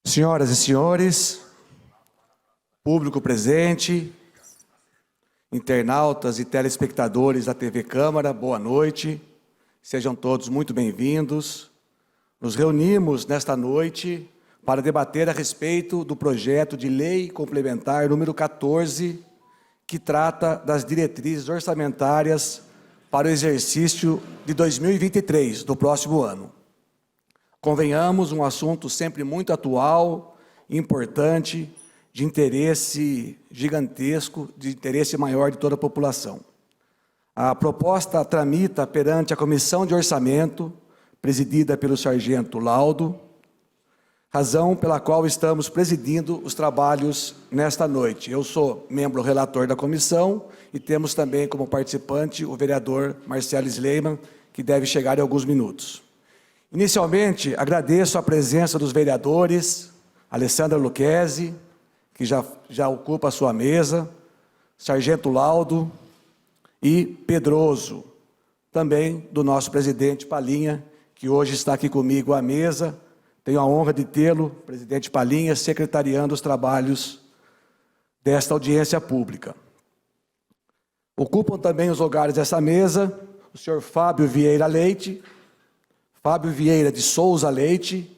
Senhoras e senhores, público presente, internautas e telespectadores da TV Câmara, boa noite. Sejam todos muito bem-vindos. Nos reunimos nesta noite para debater a respeito do projeto de lei complementar número 14, que trata das diretrizes orçamentárias para o exercício de 2023, do próximo ano. Convenhamos, um assunto sempre muito atual, importante, de interesse gigantesco, de interesse maior de toda a população. A proposta tramita perante a Comissão de Orçamento, presidida pelo Sargento Laudo, razão pela qual estamos presidindo os trabalhos nesta noite. Eu sou membro relator da comissão e temos também como participante o vereador Marcelo Sleiman, que deve chegar em alguns minutos. Inicialmente, agradeço a presença dos vereadores, Alessandra Lucchesi, que já ocupa a sua mesa, Sargento Laudo e Pedroso, também do nosso presidente Palinha, que hoje está aqui comigo à mesa. Tenho a honra de tê-lo, presidente Palinha, secretariando os trabalhos desta audiência pública. Ocupam também os lugares dessa mesa o senhor Fábio Vieira Leite, Fábio Vieira de Souza Leite,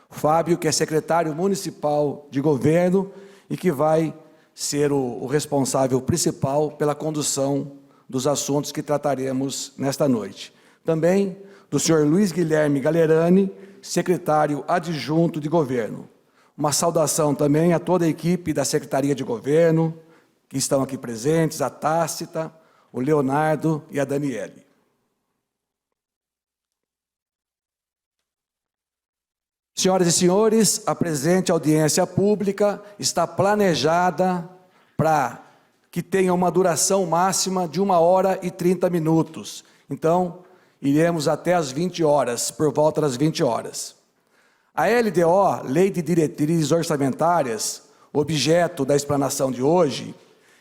Fábio, que é secretário municipal de governo e que vai ser o responsável principal pela condução dos assuntos que trataremos nesta noite. Também do senhor Luiz Guilherme Galerani, secretário adjunto de governo. Uma saudação também a toda a equipe da Secretaria de Governo, que estão aqui presentes, a Tácita, o Leonardo e a Daniele. Senhoras e senhores, a presente audiência pública está planejada para que tenha uma duração máxima de 1h30. Então, iremos até às 20 horas, por volta das 20 horas. A LDO, Lei de Diretrizes Orçamentárias, objeto da explanação de hoje,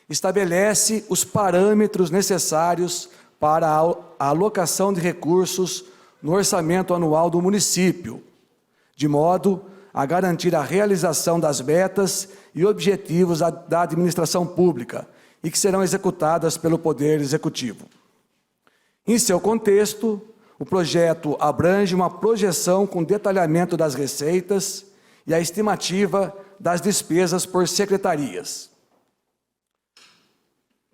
estabelece os parâmetros necessários para a alocação de recursos no orçamento anual do município, de modo a garantir a realização das metas e objetivos da administração pública e que serão executadas pelo Poder Executivo. Em seu contexto, o projeto abrange uma projeção com detalhamento das receitas e a estimativa das despesas por secretarias.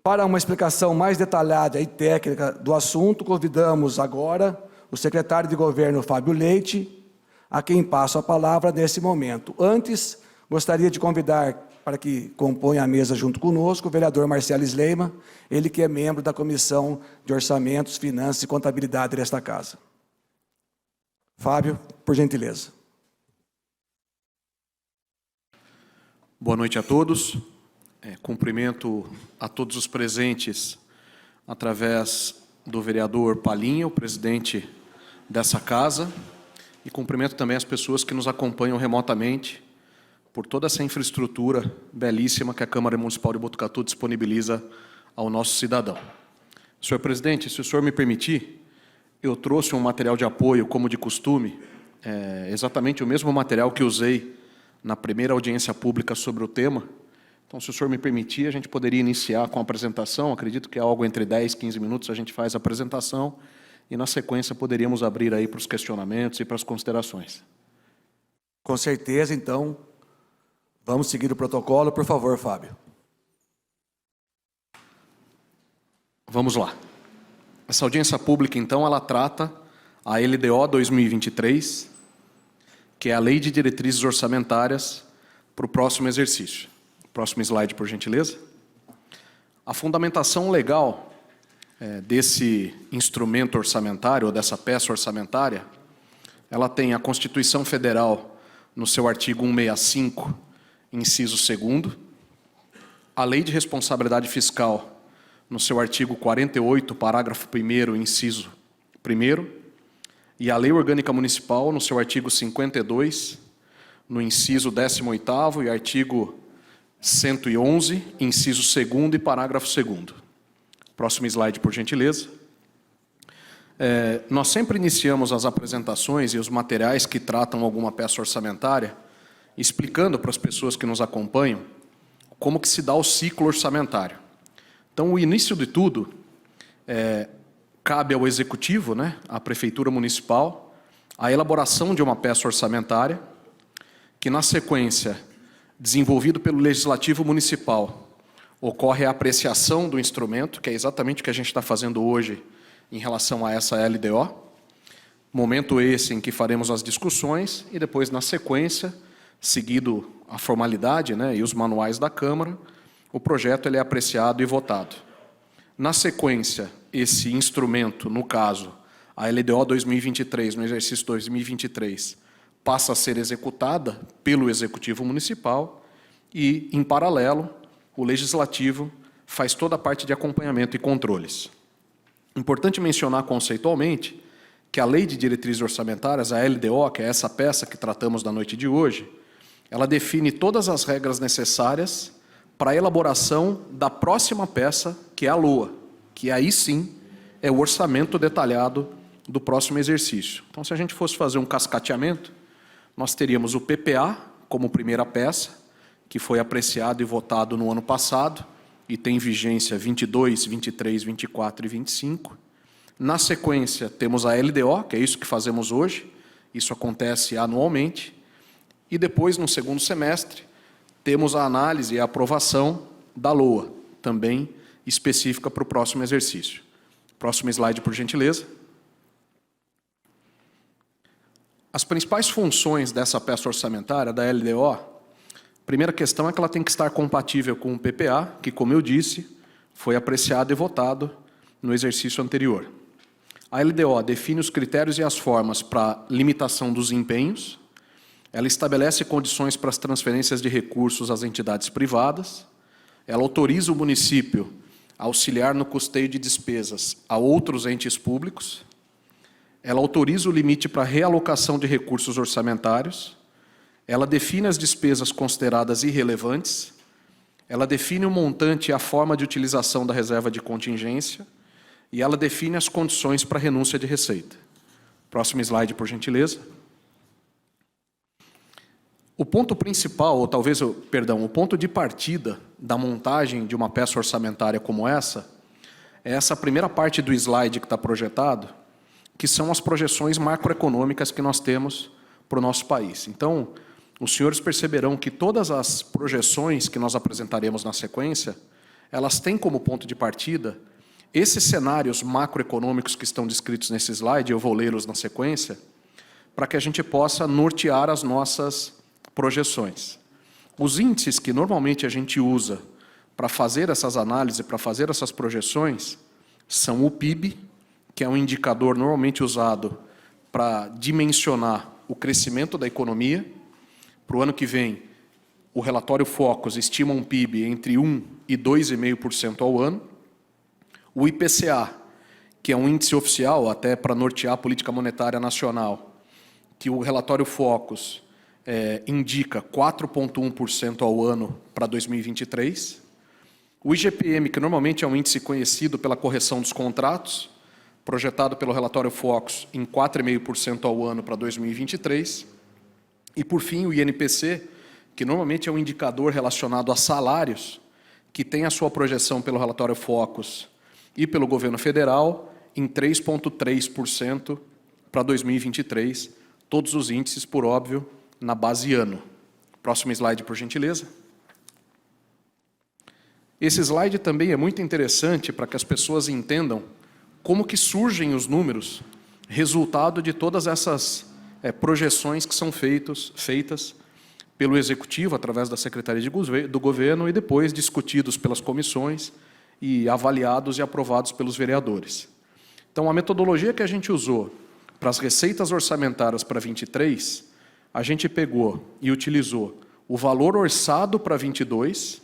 Para uma explicação mais detalhada e técnica do assunto, convidamos agora o secretário de Governo, Fábio Leite, a quem passo a palavra nesse momento. Antes, gostaria de convidar para que compõe a mesa junto conosco o vereador Marcelo Sleiman, ele que é membro da Comissão de Orçamentos, Finanças e Contabilidade desta Casa. Fábio, por gentileza. Boa noite a todos. Cumprimento a todos os presentes através do vereador Palinha, o presidente dessa Casa, e cumprimento também as pessoas que nos acompanham remotamente por toda essa infraestrutura belíssima que a Câmara Municipal de Botucatu disponibiliza ao nosso cidadão. Senhor presidente, se o senhor me permitir, eu trouxe um material de apoio, como de costume, exatamente o mesmo material que usei na primeira audiência pública sobre o tema. Então, se o senhor me permitir, a gente poderia iniciar com a apresentação. Acredito que é algo entre 10 e 15 minutos a gente faz a apresentação e, na sequência, poderíamos abrir aí para os questionamentos e para as considerações. Com certeza, então, vamos seguir o protocolo. Por favor, Fábio. Vamos lá. Essa audiência pública, então, ela trata a LDO 2023, que é a Lei de Diretrizes Orçamentárias para o próximo exercício. Próximo slide, por gentileza. A fundamentação legal desse instrumento orçamentário, ou dessa peça orçamentária, ela tem a Constituição Federal, no seu artigo 165, inciso 2º, a Lei de Responsabilidade Fiscal, no seu artigo 48, parágrafo 1º, inciso 1º, e a Lei Orgânica Municipal, no seu artigo 52, no inciso 18º e artigo 111, inciso 2º e parágrafo 2º. Próximo slide, por gentileza. Nós sempre iniciamos as apresentações e os materiais que tratam alguma peça orçamentária explicando para as pessoas que nos acompanham como que se dá o ciclo orçamentário. Então, o início de tudo cabe ao Executivo, né, à Prefeitura Municipal, a elaboração de uma peça orçamentária, que, na sequência, desenvolvido pelo Legislativo Municipal, ocorre a apreciação do instrumento, que é exatamente o que a gente está fazendo hoje em relação a essa LDO, momento esse em que faremos as discussões e depois, na sequência, seguido a formalidade, né, e os manuais da Câmara, o projeto ele é apreciado e votado. Na sequência, esse instrumento, no caso, a LDO 2023, no exercício 2023, passa a ser executada pelo Executivo Municipal e, em paralelo, o Legislativo faz toda a parte de acompanhamento e controles. Importante mencionar conceitualmente que a Lei de Diretrizes Orçamentárias, a LDO, que é essa peça que tratamos na noite de hoje, ela define todas as regras necessárias para a elaboração da próxima peça, que é a LOA, que aí sim é o orçamento detalhado do próximo exercício. Então, se a gente fosse fazer um cascateamento, nós teríamos o PPA como primeira peça, que foi apreciado e votado no ano passado, e tem vigência 22, 23, 24 e 25. Na sequência, temos a LDO, que é isso que fazemos hoje, isso acontece anualmente, e depois, no segundo semestre, temos a análise e a aprovação da LOA, também específica para o próximo exercício. Próximo slide, por gentileza. As principais funções dessa peça orçamentária, da LDO, a primeira questão é que ela tem que estar compatível com o PPA, que, como eu disse, foi apreciado e votado no exercício anterior. A LDO define os critérios e as formas para limitação dos empenhos, ela estabelece condições para as transferências de recursos às entidades privadas, ela autoriza o município a auxiliar no custeio de despesas a outros entes públicos, ela autoriza o limite para realocação de recursos orçamentários, ela define as despesas consideradas irrelevantes, ela define o montante e a forma de utilização da reserva de contingência e ela define as condições para renúncia de receita. Próximo slide, por gentileza. O ponto principal, ou talvez, perdão, o ponto de partida da montagem de uma peça orçamentária como essa, é essa primeira parte do slide que está projetado, que são as projeções macroeconômicas que nós temos para o nosso país. Então, os senhores perceberão que todas as projeções que nós apresentaremos na sequência, elas têm como ponto de partida esses cenários macroeconômicos que estão descritos nesse slide, eu vou lê-los na sequência, para que a gente possa nortear as nossas projeções. Os índices que normalmente a gente usa para fazer essas análises, para fazer essas projeções, são o PIB, que é um indicador normalmente usado para dimensionar o crescimento da economia. Para o ano que vem, o relatório Focus estima um PIB entre 1% e 2,5% ao ano. O IPCA, que é um índice oficial até para nortear a política monetária nacional, que o relatório Focus indica 4,1% ao ano para 2023. O IGPM, que normalmente é um índice conhecido pela correção dos contratos, projetado pelo relatório Focus em 4,5% ao ano para 2023. E, por fim, o INPC, que normalmente é um indicador relacionado a salários, que tem a sua projeção pelo relatório Focus e pelo governo federal em 3,3% para 2023, todos os índices, por óbvio, na base ano. Próximo slide, por gentileza. Esse slide também é muito interessante para que as pessoas entendam como que surgem os números, resultado de todas essas projeções que são feitas pelo Executivo, através da Secretaria do Governo, e depois discutidos pelas comissões e avaliados e aprovados pelos vereadores. Então, a metodologia que a gente usou para as receitas orçamentárias para 23, a gente pegou e utilizou o valor orçado para 22,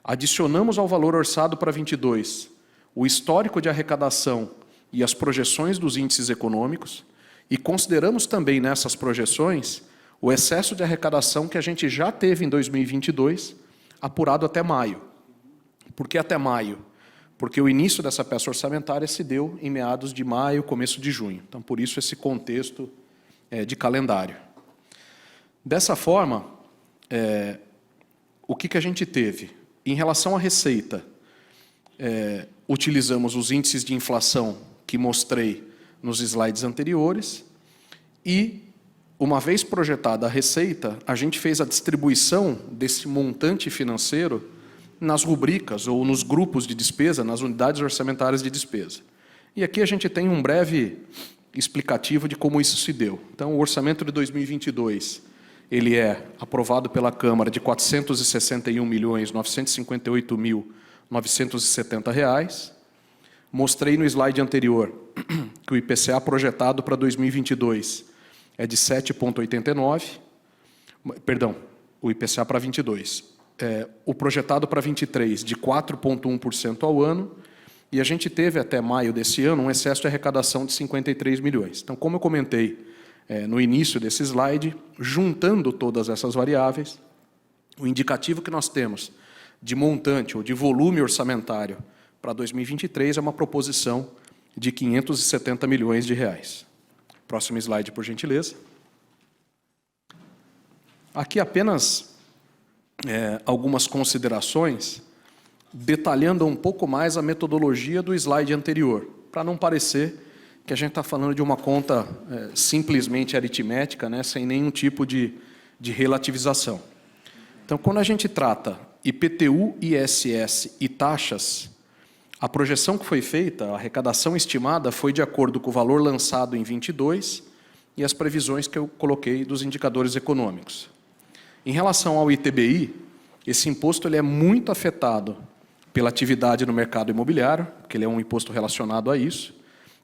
adicionamos ao valor orçado para 22 o histórico de arrecadação e as projeções dos índices econômicos e consideramos também nessas projeções o excesso de arrecadação que a gente já teve em 2022, apurado até maio. Por que até maio? Porque o início dessa peça orçamentária se deu em meados de maio, começo de junho. Então, por isso, esse contexto de calendário. Dessa forma, o que a gente teve? Em relação à receita, utilizamos os índices de inflação que mostrei nos slides anteriores e, uma vez projetada a receita, a gente fez a distribuição desse montante financeiro nas rubricas ou nos grupos de despesa, nas unidades orçamentárias de despesa. E aqui a gente tem um breve explicativo de como isso se deu. Então, o orçamento de 2022, ele é aprovado pela Câmara de R$ 461.958.970. Mostrei no slide anterior que o IPCA projetado para 2022 é de 7,89. Perdão, o IPCA para 22. O projetado para 23 de 4,1% ao ano. E a gente teve até maio desse ano um excesso de arrecadação de 53 milhões. Então, como eu comentei no início desse slide, juntando todas essas variáveis, o indicativo que nós temos de montante ou de volume orçamentário para 2023 é uma proposição de R$ 570 milhões de reais. Próximo slide, por gentileza. Aqui apenas algumas considerações detalhando um pouco mais a metodologia do slide anterior, para não parecer que a gente está falando de uma conta simplesmente aritmética, né, sem nenhum tipo de relativização. Então, quando a gente trata IPTU, ISS e taxas, a projeção que foi feita, a arrecadação estimada, foi de acordo com o valor lançado em 22 e as previsões que eu coloquei dos indicadores econômicos. Em relação ao ITBI, esse imposto ele é muito afetado pela atividade no mercado imobiliário, porque ele é um imposto relacionado a isso,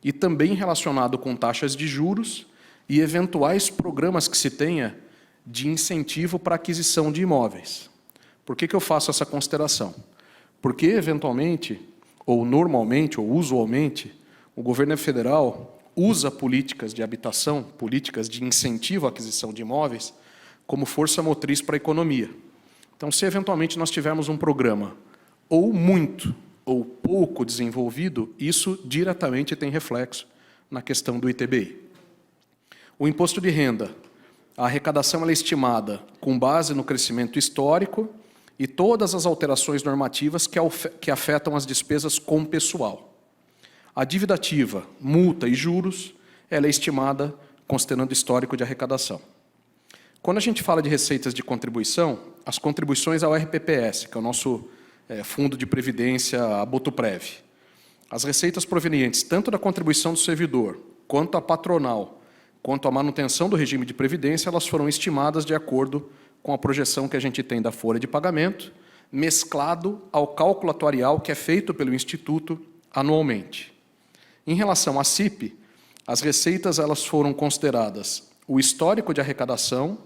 e também relacionado com taxas de juros e eventuais programas que se tenha de incentivo para a aquisição de imóveis. Por que eu faço essa consideração? Porque, eventualmente, ou normalmente, ou usualmente, o governo federal usa políticas de habitação, políticas de incentivo à aquisição de imóveis, como força motriz para a economia. Então, se eventualmente nós tivermos um programa ou muito ou pouco desenvolvido, isso diretamente tem reflexo na questão do ITBI. O imposto de renda, a arrecadação é estimada com base no crescimento histórico e todas as alterações normativas que afetam as despesas com pessoal. A dívida ativa, multa e juros, ela é estimada considerando o histórico de arrecadação. Quando a gente fala de receitas de contribuição, as contribuições ao RPPS, que é o nosso Fundo de Previdência, a Botuprev. As receitas provenientes tanto da contribuição do servidor, quanto a patronal, quanto a manutenção do regime de previdência, elas foram estimadas de acordo com a projeção que a gente tem da folha de pagamento, mesclado ao cálculo atuarial que é feito pelo Instituto anualmente. Em relação à CIP, as receitas elas foram consideradas o histórico de arrecadação,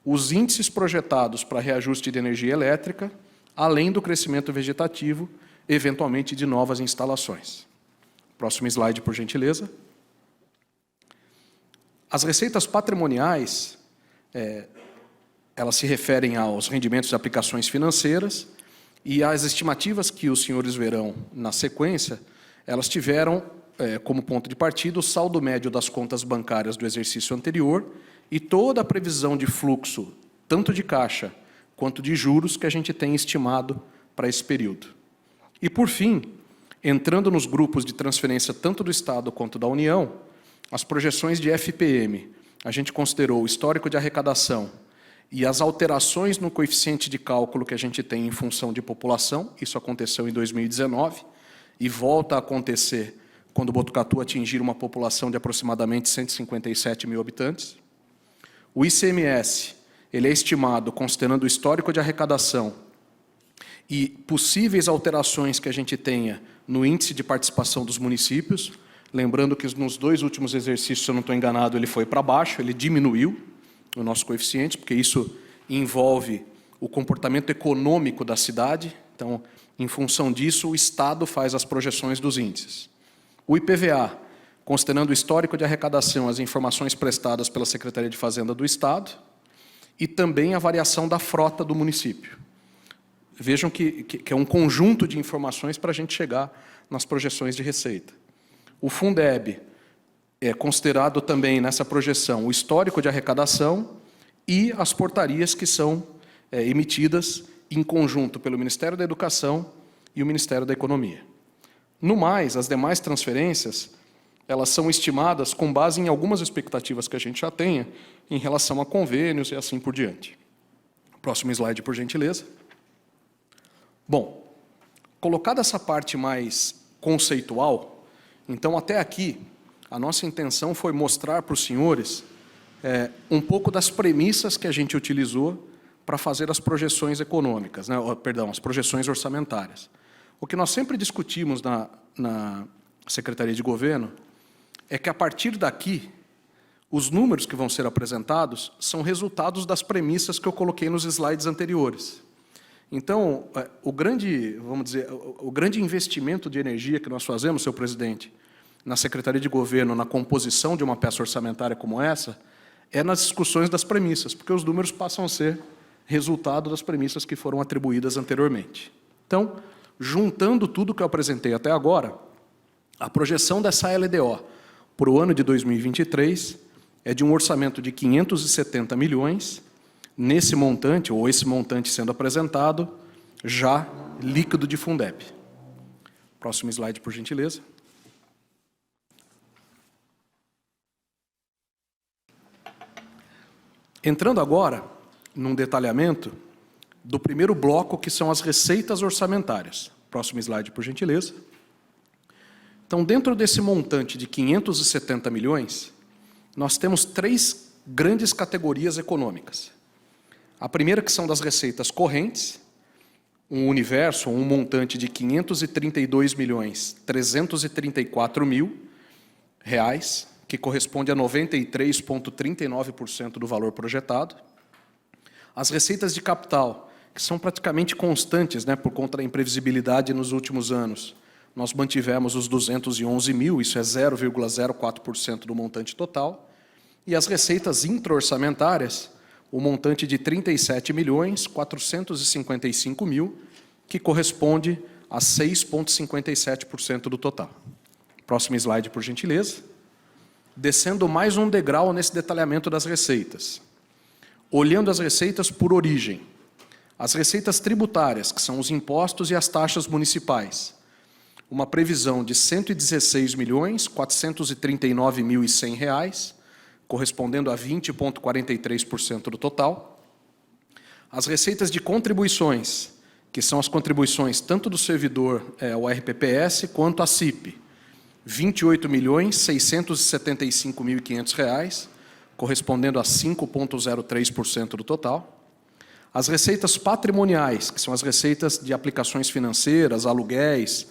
os índices projetados para reajuste de energia elétrica, além do crescimento vegetativo, eventualmente de novas instalações. Próximo slide, por gentileza. As receitas patrimoniais, elas se referem aos rendimentos de aplicações financeiras e as estimativas que os senhores verão na sequência, elas tiveram como ponto de partida o saldo médio das contas bancárias do exercício anterior e toda a previsão de fluxo, tanto de caixa quanto de juros que a gente tem estimado para esse período. E, por fim, entrando nos grupos de transferência tanto do Estado quanto da União, as projeções de FPM, a gente considerou o histórico de arrecadação e as alterações no coeficiente de cálculo que a gente tem em função de população, isso aconteceu em 2019, e volta a acontecer quando Botucatu atingir uma população de aproximadamente 157 mil habitantes. O ICMS, ele é estimado considerando o histórico de arrecadação e possíveis alterações que a gente tenha no índice de participação dos municípios, lembrando que nos 2 últimos exercícios, se eu não estou enganado, ele foi para baixo, ele diminuiu o nosso coeficiente, porque isso envolve o comportamento econômico da cidade, então, em função disso, o Estado faz as projeções dos índices. O IPVA, considerando o histórico de arrecadação, as informações prestadas pela Secretaria de Fazenda do Estado, e também a variação da frota do município. Vejam que é um conjunto de informações para a gente chegar nas projeções de receita. O Fundeb é considerado também nessa projeção o histórico de arrecadação e as portarias que são emitidas em conjunto pelo Ministério da Educação e o Ministério da Economia. No mais, as demais transferências, elas são estimadas com base em algumas expectativas que a gente já tenha em relação a convênios e assim por diante. Próximo slide, por gentileza. Bom, colocada essa parte mais conceitual, então até aqui a nossa intenção foi mostrar para os senhores um pouco das premissas que a gente utilizou para fazer as projeções econômicas, né? Perdão, as projeções orçamentárias. O que nós sempre discutimos na Secretaria de Governo é que, a partir daqui, os números que vão ser apresentados são resultados das premissas que eu coloquei nos slides anteriores. Então, o grande investimento de energia que nós fazemos, senhor presidente, na Secretaria de Governo, na composição de uma peça orçamentária como essa, é nas discussões das premissas, porque os números passam a ser resultado das premissas que foram atribuídas anteriormente. Então, juntando tudo que eu apresentei até agora, a projeção dessa LDO para o ano de 2023 é de um orçamento de 570 milhões, nesse montante, ou esse montante sendo apresentado, já líquido de Fundeb. Próximo slide, por gentileza. Entrando agora num detalhamento do primeiro bloco, que são as receitas orçamentárias. Próximo slide, por gentileza. Então, dentro desse montante de 570 milhões, nós temos 3 grandes categorias econômicas. A primeira, que são das receitas correntes, um universo, um montante de 532.334.000 reais, que corresponde a 93,39% do valor projetado. As receitas de capital, que são praticamente constantes, né, por conta da imprevisibilidade nos últimos anos. Nós mantivemos os 211 mil, isso é 0,04% do montante total. E as receitas intra-orçamentárias, o montante de 37.455.000, que corresponde a 6,57% do total. Próximo slide, por gentileza. Descendo mais um degrau nesse detalhamento das receitas. Olhando as receitas por origem. As receitas tributárias, que são os impostos e as taxas municipais. Uma previsão de R$ 116.439.100 reais, correspondendo a 20,43% do total. As receitas de contribuições, que são as contribuições tanto do servidor ao RPPS quanto à CIP, R$ 28.675.500 reais, correspondendo a 5,03% do total. As receitas patrimoniais, que são as receitas de aplicações financeiras, aluguéis,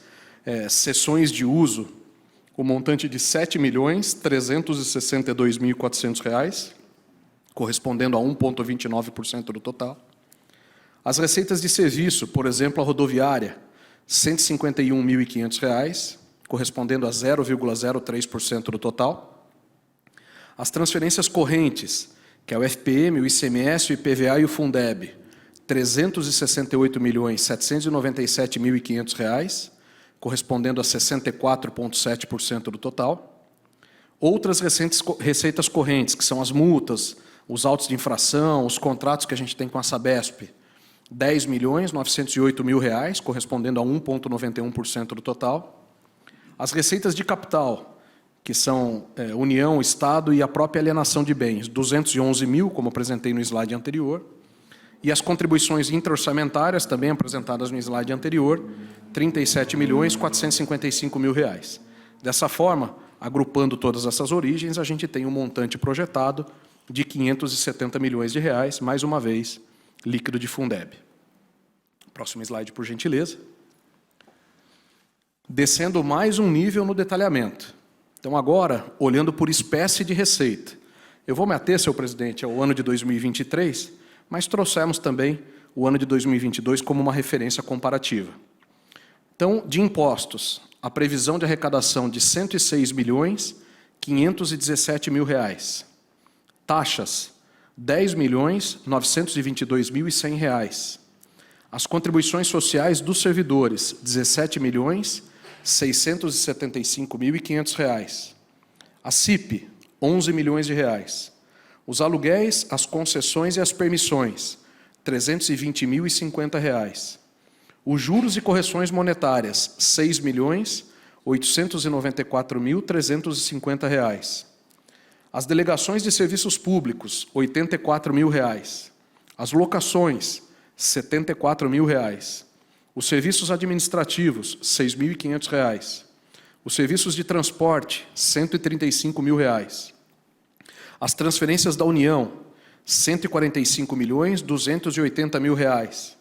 cessões de uso, o montante de R$ 7.362.400 reais, correspondendo a 1,29% do total. As receitas de serviço, por exemplo, a rodoviária, R$ 151.500 reais, correspondendo a 0,03% do total. As transferências correntes, que é o FPM, o ICMS, o IPVA e o Fundeb, R$ 368.797.500 reais, correspondendo a 64,7% do total. Outras receitas correntes, que são as multas, os autos de infração, os contratos que a gente tem com a Sabesp, R$ 10.908.000 reais, correspondendo a 1,91% do total. As receitas de capital, que são União, Estado e a própria alienação de bens, 211 mil, como apresentei no slide anterior, e as contribuições intra-orçamentárias, também apresentadas no slide anterior, R$ 37.455.000 reais. Dessa forma, agrupando todas essas origens, a gente tem um montante projetado de 570 milhões de reais, mais uma vez, líquido de Fundeb. Próximo slide, por gentileza. Descendo mais um nível no detalhamento. Então, agora, olhando por espécie de receita. Eu vou me ater, senhor presidente, ao ano de 2023, mas trouxemos também o ano de 2022 como uma referência comparativa. Então, de impostos, a previsão de arrecadação de R$ 106.517.000 reais. Taxas, R$ 10.922.100 reais. As contribuições sociais dos servidores, R$ 17.675.500 reais. A CIP, R$ 11 milhões de reais. Os aluguéis, as concessões e as permissões, R$320.050. Os juros e correções monetárias, R$6.894.350. As delegações de serviços públicos, R$84.000. As locações, R$74.000. Os serviços administrativos, R$6.500. Os serviços de transporte, R$135.000. As transferências da União, R$145.280.000.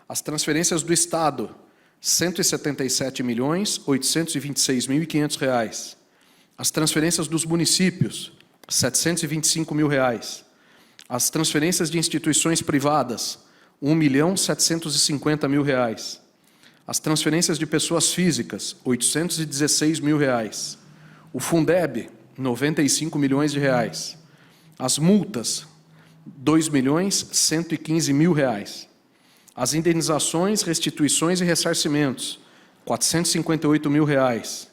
As transferências do Estado, R$177.826.500. As transferências dos municípios, R$725.000. As transferências de instituições privadas, R$1.750.000. As transferências de pessoas físicas, R$816.000. O Fundeb, R$95 milhões. As multas, R$2.115.000. As indenizações, restituições e ressarcimentos, R$458.000.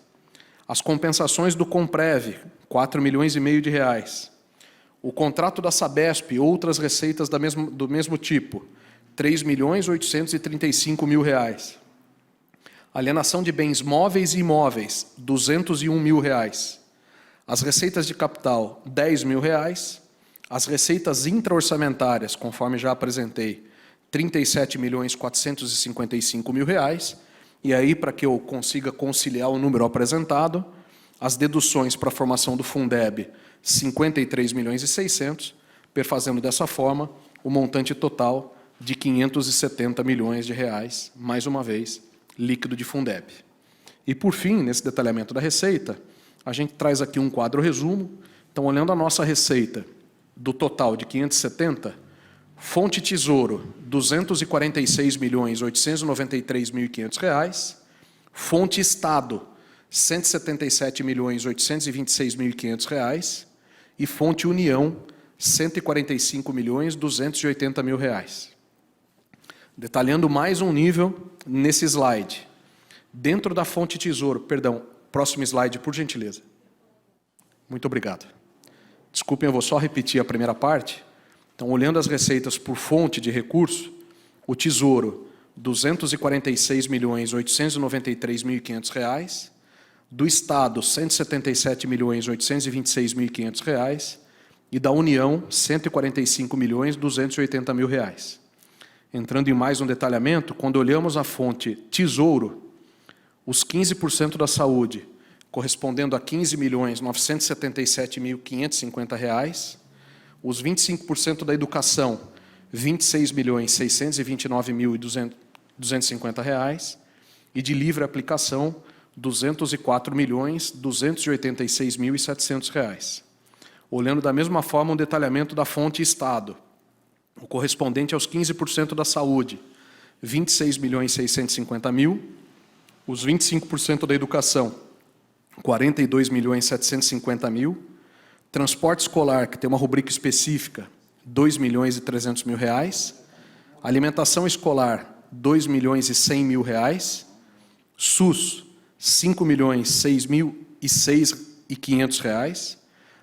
As compensações do Comprev, R$4,5 milhões. O contrato da Sabesp e outras receitas do mesmo tipo, R$3.835.000. Alienação de bens móveis e imóveis, R$201.000. As receitas de capital, R$10.000. As receitas intraorçamentárias, conforme já apresentei, R$37.455.000. E aí, para que eu consiga conciliar o número apresentado, as deduções para a formação do Fundeb, R$53.600.000, perfazendo dessa forma o montante total de R$570 milhões, mais uma vez, líquido de Fundeb. E, por fim, nesse detalhamento da receita, a gente traz aqui um quadro resumo. Então, olhando a nossa receita do total de 570, fonte Tesouro, R$246.893.500, fonte Estado, R$177.826.500 e fonte União, R$145.280.000. Detalhando mais um nível nesse slide. Dentro da fonte Tesouro, perdão, próximo slide, por gentileza. Muito obrigado. Desculpem, eu vou só repetir a primeira parte. Então, olhando as receitas por fonte de recurso, o Tesouro, R$246.893.500, do Estado, R$177.826.500 e da União, R$145.280.000. Entrando em mais um detalhamento, quando olhamos a fonte Tesouro, os 15% da saúde, correspondendo a R$15.977.550, os 25% da educação, R$26.629.250, e de livre aplicação, R$204.286.700. Olhando da mesma forma um detalhamento da fonte Estado, o correspondente aos 15% da saúde, R$26.650.000, os 25% da educação, R$42.750.000, transporte escolar, que tem uma rubrica específica, R$2.300.000, alimentação escolar, R$2.100.000, SUS, R$5.006.500,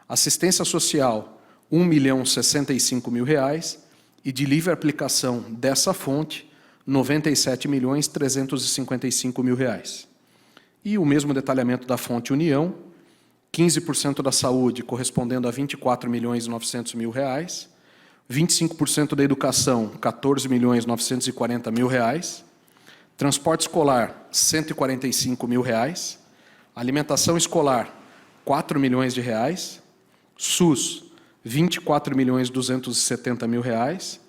assistência social, R$1.065.000, e de livre aplicação dessa fonte, R$97.355.000. E o mesmo detalhamento da fonte União, 15% da saúde, correspondendo a R$24.900.000, 25% da educação, R$14.940.000, transporte escolar, R$145.000, alimentação escolar, R$4 milhões, SUS, R$24.270.000,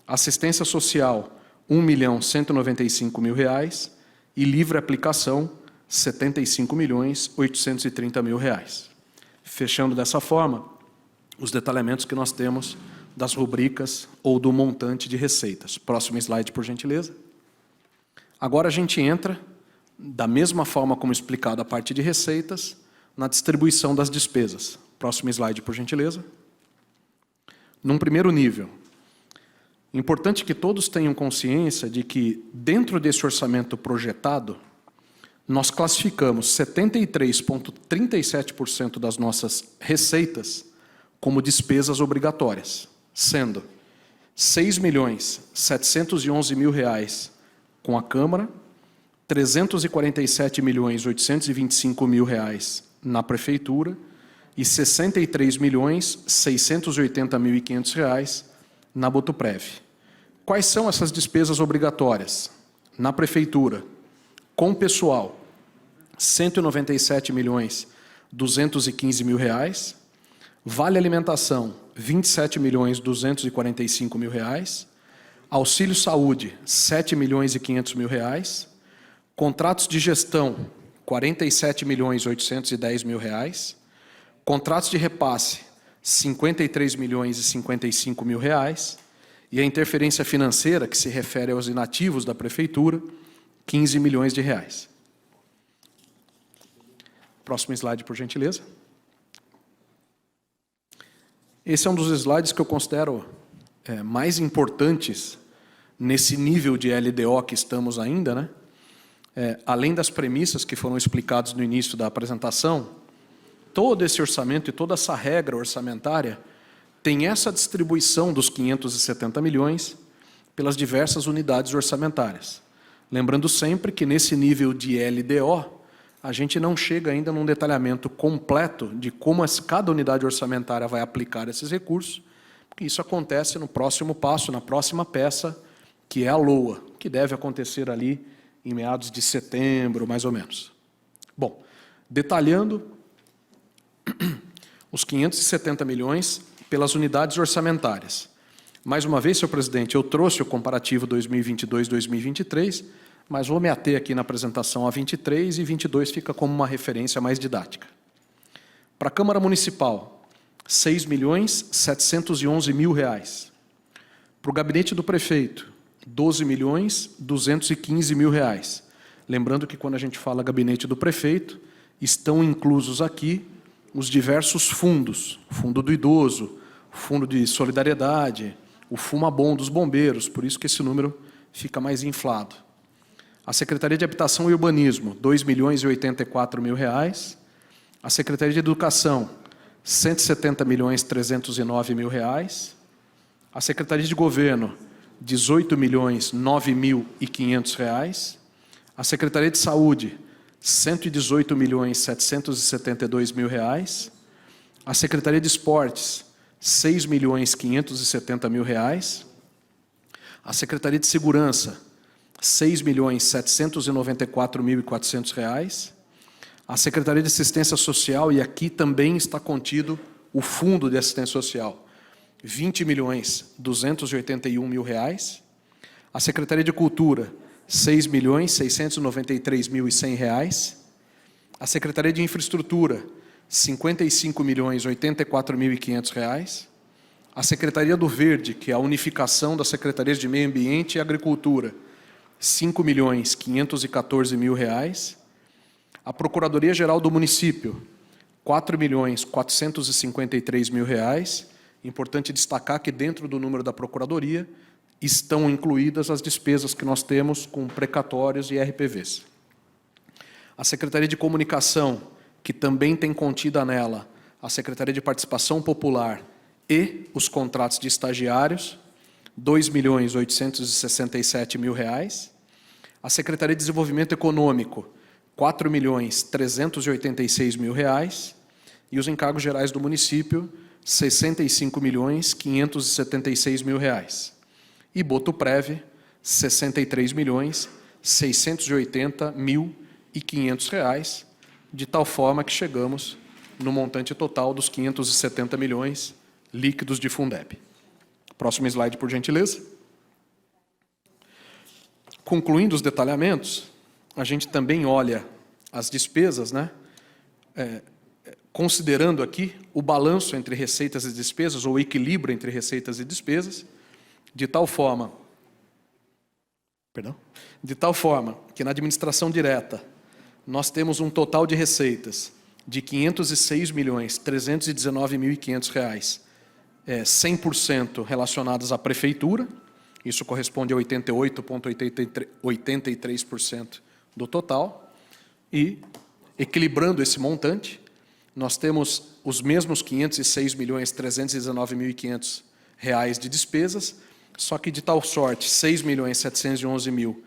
assistência social, R$1.195.000 e livre aplicação, R$75.830.000. Fechando dessa forma os detalhamentos que nós temos das rubricas ou do montante de receitas. Próximo slide, por gentileza. Agora a gente entra, da mesma forma como explicado a parte de receitas, na distribuição das despesas. Próximo slide, por gentileza. Num primeiro nível, importante que todos tenham consciência de que, dentro desse orçamento projetado, nós classificamos 73,37% das nossas receitas como despesas obrigatórias, sendo R$6.711.000 com a Câmara, R$347.825.000 na Prefeitura e R$63.680.500 na Botuprev. Quais são essas despesas obrigatórias? Na Prefeitura, com pessoal, R$197.215.000, vale alimentação, R$27.245.000, auxílio saúde, R$7.500.000, contratos de gestão, R$47.810.000, contratos de repasse, R$53.055.000, e a interferência financeira, que se refere aos inativos da Prefeitura, R$15 milhões. Próximo slide, por gentileza. Esse é um dos slides que eu considero mais importantes nesse nível de LDO que estamos ainda, né? Além das premissas que foram explicadas no início da apresentação, todo esse orçamento e toda essa regra orçamentária tem essa distribuição dos 570 milhões pelas diversas unidades orçamentárias. Lembrando sempre que nesse nível de LDO, a gente não chega ainda num detalhamento completo de como cada unidade orçamentária vai aplicar esses recursos, porque isso acontece no próximo passo, na próxima peça, que é a LOA, que deve acontecer ali em meados de setembro, mais ou menos. Bom, detalhando os 570 milhões pelas unidades orçamentárias. Mais uma vez, senhor presidente, eu trouxe o comparativo 2022-2023, mas vou me ater aqui na apresentação a 23 e 22 fica como uma referência mais didática. Para a Câmara Municipal, R$6.711.000. Para o gabinete do prefeito, R$12.215.000. Lembrando que quando a gente fala gabinete do prefeito, estão inclusos aqui os diversos fundos, o fundo do idoso, o fundo de solidariedade, o Fumabom dos bombeiros, por isso que esse número fica mais inflado. A Secretaria de Habitação e Urbanismo, R$2.084.000. A Secretaria de Educação, R$170.309.000. A Secretaria de Governo, R$18.009.500. A Secretaria de Saúde, R$118.772.000. A Secretaria de Esportes, R$6.570.000. A Secretaria de Segurança, R$6.794.400. A Secretaria de Assistência Social, e aqui também está contido o Fundo de Assistência Social, R$20.281.000. A Secretaria de Cultura, R$6.693.100. A Secretaria de Infraestrutura, R$55.084.500. A Secretaria do Verde, que é a unificação das Secretarias de Meio Ambiente e Agricultura, R$5.514.000. A Procuradoria-Geral do Município, R$4.453.000. Importante destacar que dentro do número da Procuradoria estão incluídas as despesas que nós temos com precatórios e RPVs. A Secretaria de Comunicação, que também tem contida nela a Secretaria de Participação Popular e os contratos de estagiários, R$2.867.000. A Secretaria de Desenvolvimento Econômico, R$4.386.000. E os encargos gerais do município, R$65.576.000. E Botuprev, R$60.680.500, de tal forma que chegamos no montante total dos 570 milhões líquidos de Fundeb. Próximo slide, por gentileza. Concluindo os detalhamentos, a gente também olha as despesas, né? Considerando aqui o balanço entre receitas e despesas, ou o equilíbrio entre receitas e despesas, de tal forma que na administração direta nós temos um total de receitas de R$506.319.500, 100% relacionadas à prefeitura, isso corresponde a 88,83% do total, e, equilibrando esse montante, nós temos os mesmos R$506.319.500 de despesas, só que de tal sorte, 6.711.000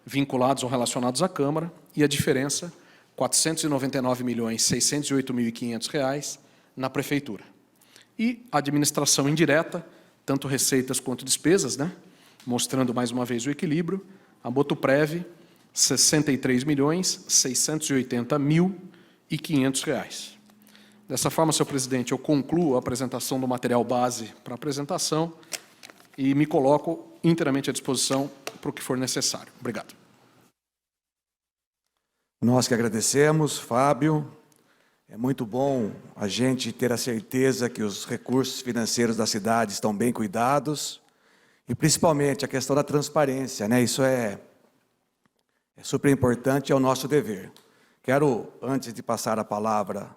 vinculados ou relacionados à Câmara, e a diferença, R$ 499.608.500 na Prefeitura. E a administração indireta, tanto receitas quanto despesas, né? Mostrando mais uma vez o equilíbrio, a Botuprev, R$ 63.680.500. Dessa forma, senhor presidente, eu concluo a apresentação do material base para apresentação e me coloco inteiramente à disposição para o que for necessário. Obrigado. Nós que agradecemos, Fábio. É muito bom a gente ter a certeza que os recursos financeiros da cidade estão bem cuidados e, principalmente, a questão da transparência, né? Isso é super importante e é o nosso dever. Quero, antes de passar a palavra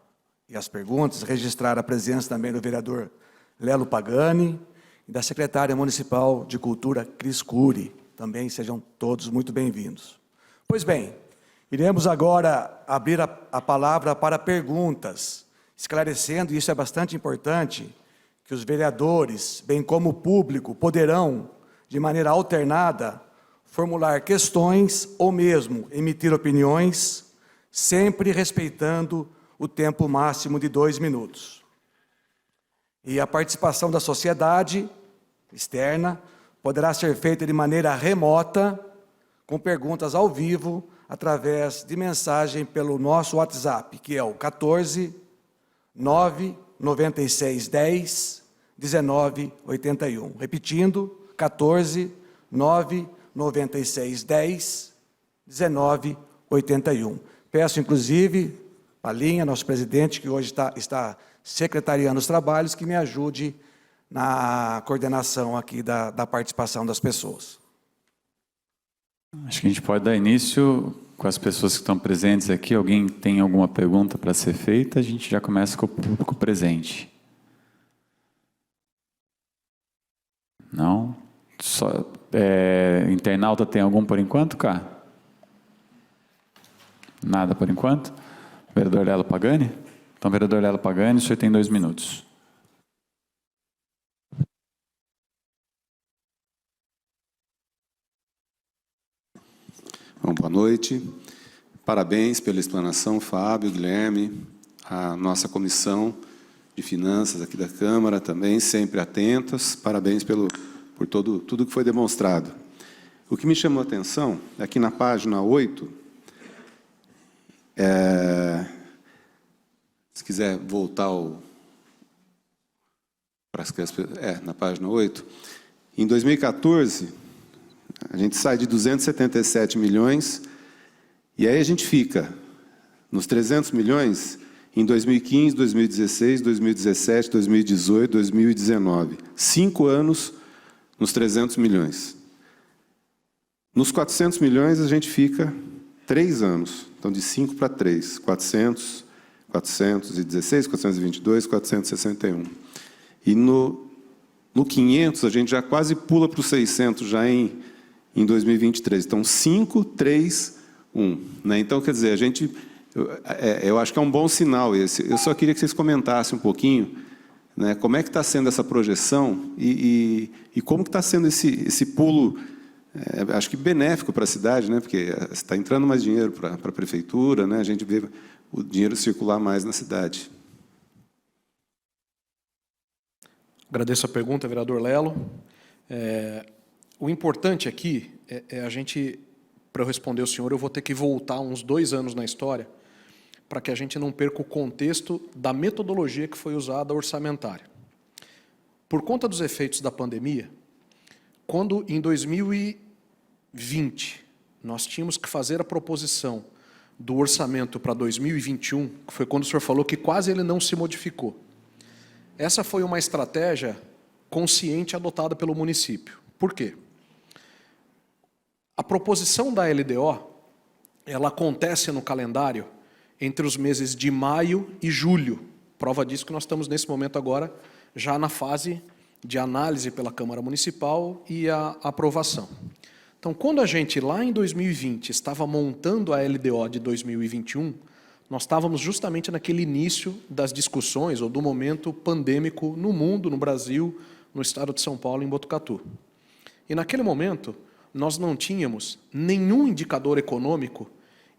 e as perguntas, registrar a presença também do vereador Lelo Pagani e da secretária municipal de Cultura, Cris Cury. Também sejam todos muito bem-vindos. Pois bem, iremos agora abrir a palavra para perguntas, esclarecendo, e isso é bastante importante, que os vereadores, bem como o público, poderão, de maneira alternada, formular questões ou mesmo emitir opiniões, sempre respeitando o tempo máximo de 2 minutos. E a participação da sociedade externa poderá ser feita de maneira remota, com perguntas ao vivo, através de mensagem pelo nosso WhatsApp, que é o 14 99610 1981. Repetindo, 14 99610 1981. Peço, inclusive, Palinha, nosso presidente, que hoje está secretariando os trabalhos, que me ajude na coordenação aqui da participação das pessoas. Acho que a gente pode dar início com as pessoas que estão presentes aqui. Alguém tem alguma pergunta para ser feita? A gente já começa com o público presente. Não? Só, internauta tem algum por enquanto, cá? Nada por enquanto? Vereador Lelo Pagani? Então, vereador Lelo Pagani, o senhor tem 2 minutos. Bom, boa noite. Parabéns pela explanação, Fábio, Guilherme, a nossa comissão de finanças aqui da Câmara também, sempre atentas. Parabéns por tudo que foi demonstrado. O que me chamou a atenção é que na página 8, se quiser voltar na página 8, em 2014, a gente sai de 277 milhões e aí a gente fica nos 300 milhões em 2015, 2016, 2017, 2018, 2019. 5 anos nos 300 milhões. Nos 400 milhões a gente fica 3 anos. Então, de 5 para 3. 400, 416, 422, 461. E no 500 a gente já quase pula para os 600 já em 2023. Então, 5, 3, 1. Né? Então, quer dizer, eu acho que é um bom sinal esse. Eu só queria que vocês comentassem um pouquinho, né, como é que está sendo essa projeção e como que está sendo esse pulo, acho que benéfico para a cidade, né, porque está entrando mais dinheiro para a prefeitura, né, a gente vê o dinheiro circular mais na cidade. Agradeço a pergunta, vereador Lelo. O importante aqui é a gente, para eu responder ao senhor, eu vou ter que voltar uns 2 anos na história para que a gente não perca o contexto da metodologia que foi usada orçamentária. Por conta dos efeitos da pandemia, quando em 2020 nós tínhamos que fazer a proposição do orçamento para 2021, que foi quando o senhor falou que quase ele não se modificou. Essa foi uma estratégia consciente adotada pelo município. Por quê? A proposição da LDO, ela acontece no calendário entre os meses de maio e julho. Prova disso que nós estamos nesse momento agora já na fase de análise pela Câmara Municipal e a aprovação. Então, quando a gente lá em 2020 estava montando a LDO de 2021, nós estávamos justamente naquele início das discussões ou do momento pandêmico no mundo, no Brasil, no estado de São Paulo, em Botucatu. E naquele momento, nós não tínhamos nenhum indicador econômico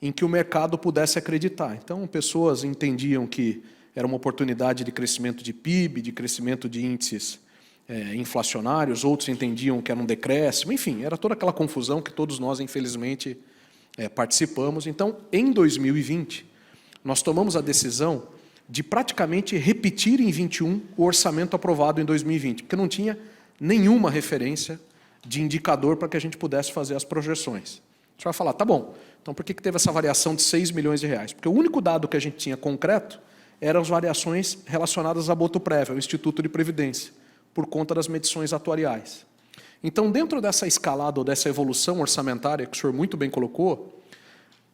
em que o mercado pudesse acreditar. Então, pessoas entendiam que era uma oportunidade de crescimento de PIB, de crescimento de índices inflacionários, outros entendiam que era um decréscimo, enfim, era toda aquela confusão que todos nós, infelizmente, participamos. Então, em 2020, nós tomamos a decisão de praticamente repetir em 21 o orçamento aprovado em 2020, porque não tinha nenhuma referência de indicador para que a gente pudesse fazer as projeções. A gente vai falar, tá bom, então por que teve essa variação de 6 milhões de reais? Porque o único dado que a gente tinha concreto eram as variações relacionadas à Botuprev, ao Instituto de Previdência, por conta das medições atuariais. Então, dentro dessa escalada ou dessa evolução orçamentária que o senhor muito bem colocou,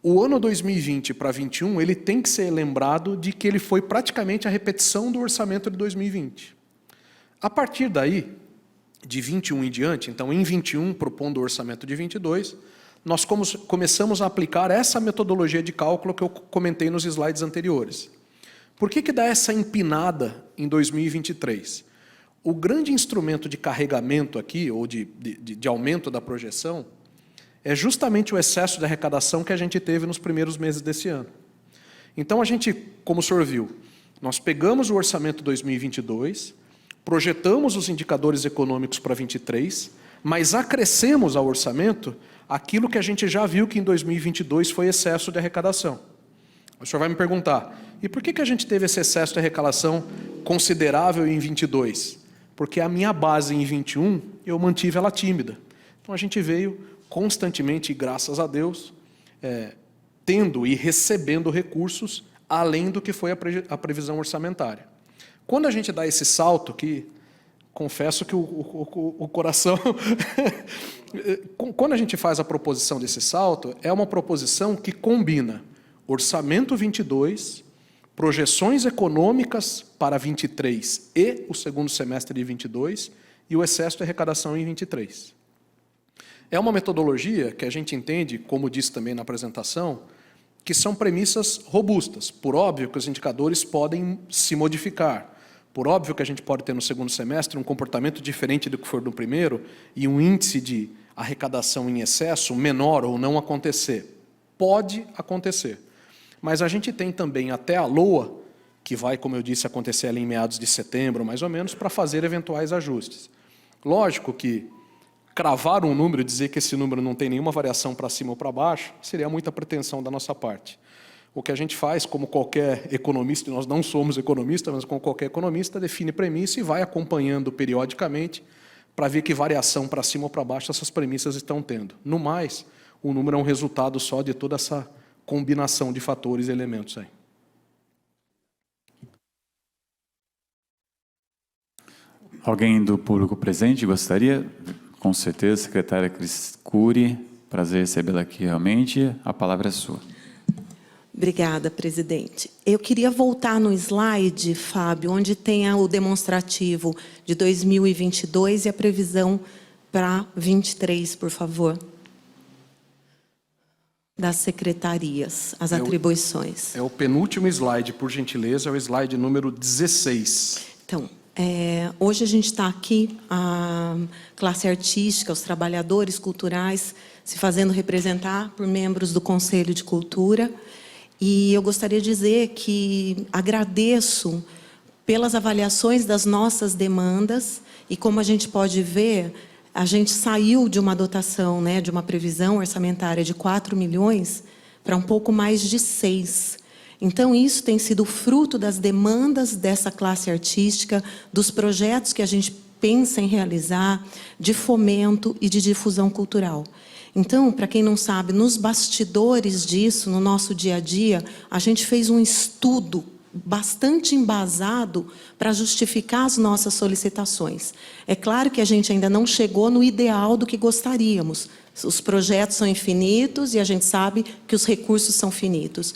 o ano 2020 para 2021, ele tem que ser lembrado de que ele foi praticamente a repetição do orçamento de 2020. A partir daí, de 21 em diante, então em 21, propondo o orçamento de 22, nós começamos a aplicar essa metodologia de cálculo que eu comentei nos slides anteriores. Por que dá essa empinada em 2023? O grande instrumento de carregamento aqui, ou de aumento da projeção, é justamente o excesso de arrecadação que a gente teve nos primeiros meses desse ano. Então, a gente, como o senhor viu, nós pegamos o orçamento 2022, projetamos os indicadores econômicos para 23, mas acrescemos ao orçamento aquilo que a gente já viu que em 2022 foi excesso de arrecadação. O senhor vai me perguntar, e por que a gente teve esse excesso de arrecadação considerável em 22? Porque a minha base em 21, eu mantive ela tímida. Então, a gente veio constantemente, e graças a Deus, tendo e recebendo recursos além do que foi a previsão orçamentária. Quando a gente dá esse salto, que confesso que o coração... Quando a gente faz a proposição desse salto, é uma proposição que combina orçamento 22, projeções econômicas para 23 e o segundo semestre de 22 e o excesso de arrecadação em 23. É uma metodologia que a gente entende, como disse também na apresentação, que são premissas robustas. Por óbvio que os indicadores podem se modificar. Por óbvio que a gente pode ter no segundo semestre um comportamento diferente do que for no primeiro e um índice de arrecadação em excesso menor ou não acontecer. Pode acontecer. Mas a gente tem também até a LOA, que vai, como eu disse, acontecer ali em meados de setembro, mais ou menos, para fazer eventuais ajustes. Lógico que cravar um número e dizer que esse número não tem nenhuma variação para cima ou para baixo, seria muita pretensão da nossa parte. O que a gente faz, como qualquer economista, e nós não somos economistas, mas como qualquer economista, define premissa e vai acompanhando periodicamente para ver que variação para cima ou para baixo essas premissas estão tendo. No mais, o número é um resultado só de toda essa combinação de fatores e elementos aí. Alguém do público presente gostaria? Com certeza, secretária Cris Cury, prazer recebê-la aqui realmente. A palavra é sua. Obrigada, presidente. Eu queria voltar no slide, Fábio, onde tem o demonstrativo de 2022 e a previsão para 23, por favor. Das secretarias, as atribuições. É o penúltimo slide, por gentileza, é o slide número 16. Então, hoje a gente está aqui, a classe artística, os trabalhadores culturais, se fazendo representar por membros do Conselho de Cultura. E eu gostaria de dizer que agradeço pelas avaliações das nossas demandas e, como a gente pode ver, a gente saiu de uma dotação, de uma previsão orçamentária de 4 milhões para um pouco mais de 6. Então, isso tem sido fruto das demandas dessa classe artística, dos projetos que a gente pensa em realizar, de fomento e de difusão cultural. Então, para quem não sabe, nos bastidores disso, no nosso dia a dia, a gente fez um estudo bastante embasado para justificar as nossas solicitações. É claro que a gente ainda não chegou no ideal do que gostaríamos. Os projetos são infinitos e a gente sabe que os recursos são finitos.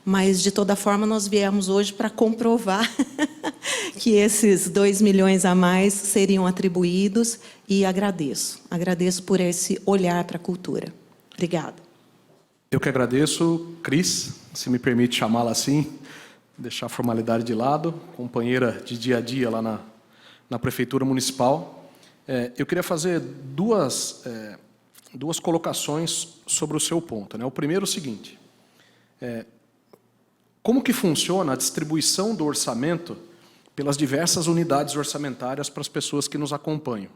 Mas, de toda forma, nós viemos hoje para comprovar que esses 2 milhões a mais seriam atribuídos e agradeço. Agradeço por esse olhar para a cultura. Obrigada. Eu que agradeço, Cris, se me permite chamá-la assim, deixar a formalidade de lado, companheira de dia a dia lá na Prefeitura Municipal. Eu queria fazer duas colocações sobre o seu ponto, né? O primeiro é o seguinte: como que funciona a distribuição do orçamento pelas diversas unidades orçamentárias para as pessoas que nos acompanham?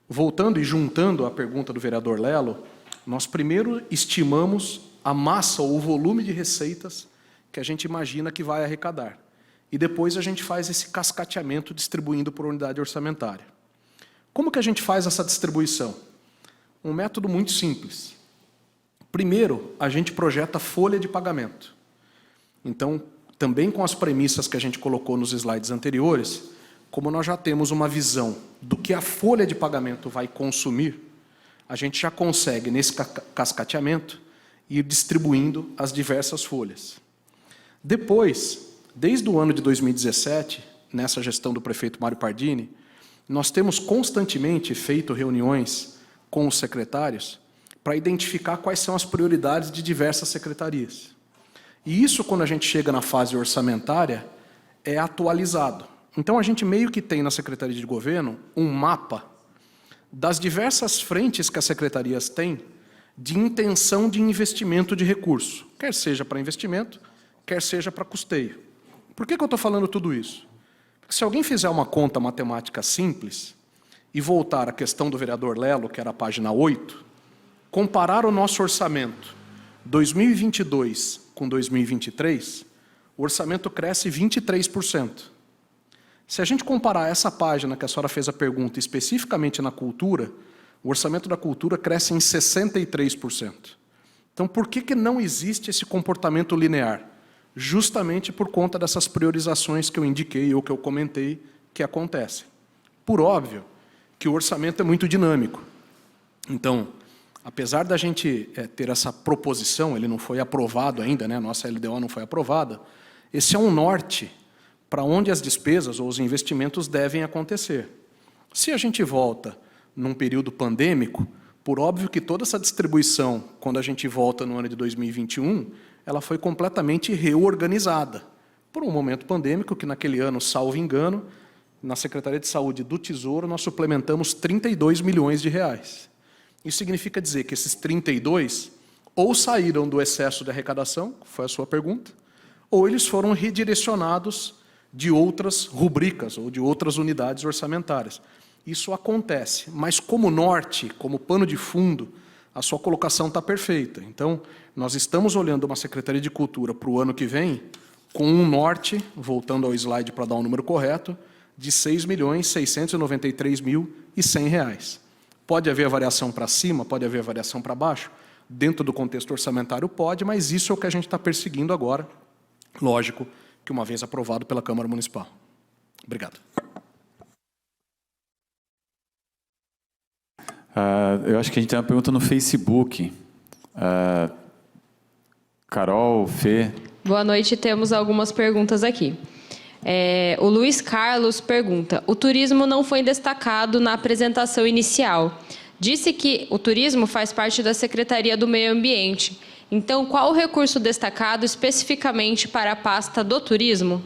Voltando e juntando a pergunta do vereador Lelo, nós primeiro estimamos a massa ou o volume de receitas que a gente imagina que vai arrecadar. E depois a gente faz esse cascateamento distribuindo por unidade orçamentária. Como que a gente faz essa distribuição? Um método muito simples. Primeiro, a gente projeta folha de pagamento. Então, também com as premissas que a gente colocou nos slides anteriores, como nós já temos uma visão do que a folha de pagamento vai consumir, a gente já consegue, nesse cascateamento, ir distribuindo as diversas folhas. Depois, desde o ano de 2017, nessa gestão do prefeito Mário Pardini, nós temos constantemente feito reuniões com os secretários para identificar quais são as prioridades de diversas secretarias. E isso, quando a gente chega na fase orçamentária, é atualizado. Então, a gente meio que tem na Secretaria de Governo um mapa das diversas frentes que as secretarias têm de intenção de investimento de recurso, quer seja para investimento, quer seja para custeio. Por que eu estou falando tudo isso? Porque se alguém fizer uma conta matemática simples e voltar à questão do vereador Lelo, que era a página 8, comparar o nosso orçamento 2022 com 2023, o orçamento cresce 23%. Se a gente comparar essa página que a senhora fez a pergunta especificamente na cultura, o orçamento da cultura cresce em 63%. Então, por que não existe esse comportamento linear? Justamente por conta dessas priorizações que eu indiquei ou que eu comentei que acontecem. Por óbvio que o orçamento é muito dinâmico. Então, apesar da gente ter essa proposição, ele não foi aprovado ainda, né? Nossa LDO não foi aprovada, esse é um norte para onde as despesas ou os investimentos devem acontecer. Se a gente volta num período pandêmico, por óbvio que toda essa distribuição, quando a gente volta no ano de 2021, ela foi completamente reorganizada por um momento pandêmico que naquele ano, salvo engano, na Secretaria de Saúde do Tesouro, nós suplementamos 32 milhões de reais. Isso significa dizer que esses 32 ou saíram do excesso de arrecadação, que foi a sua pergunta, ou eles foram redirecionados de outras rubricas ou de outras unidades orçamentárias. Isso acontece, mas como norte, como pano de fundo, a sua colocação está perfeita. Então, nós estamos olhando uma Secretaria de Cultura para o ano que vem com um norte, voltando ao slide para dar um número correto, de R$ 6.693.100. Pode haver variação para cima, pode haver variação para baixo, dentro do contexto orçamentário pode, mas isso é o que a gente está perseguindo agora, lógico, que uma vez aprovado pela Câmara Municipal. Obrigado. Eu acho que a gente tem uma pergunta no Facebook. Carol, Fê. Boa noite, temos algumas perguntas aqui. O Luiz Carlos pergunta: o turismo não foi destacado na apresentação inicial. Disse que o turismo faz parte da Secretaria do Meio Ambiente. Então, qual o recurso destacado especificamente para a pasta do turismo?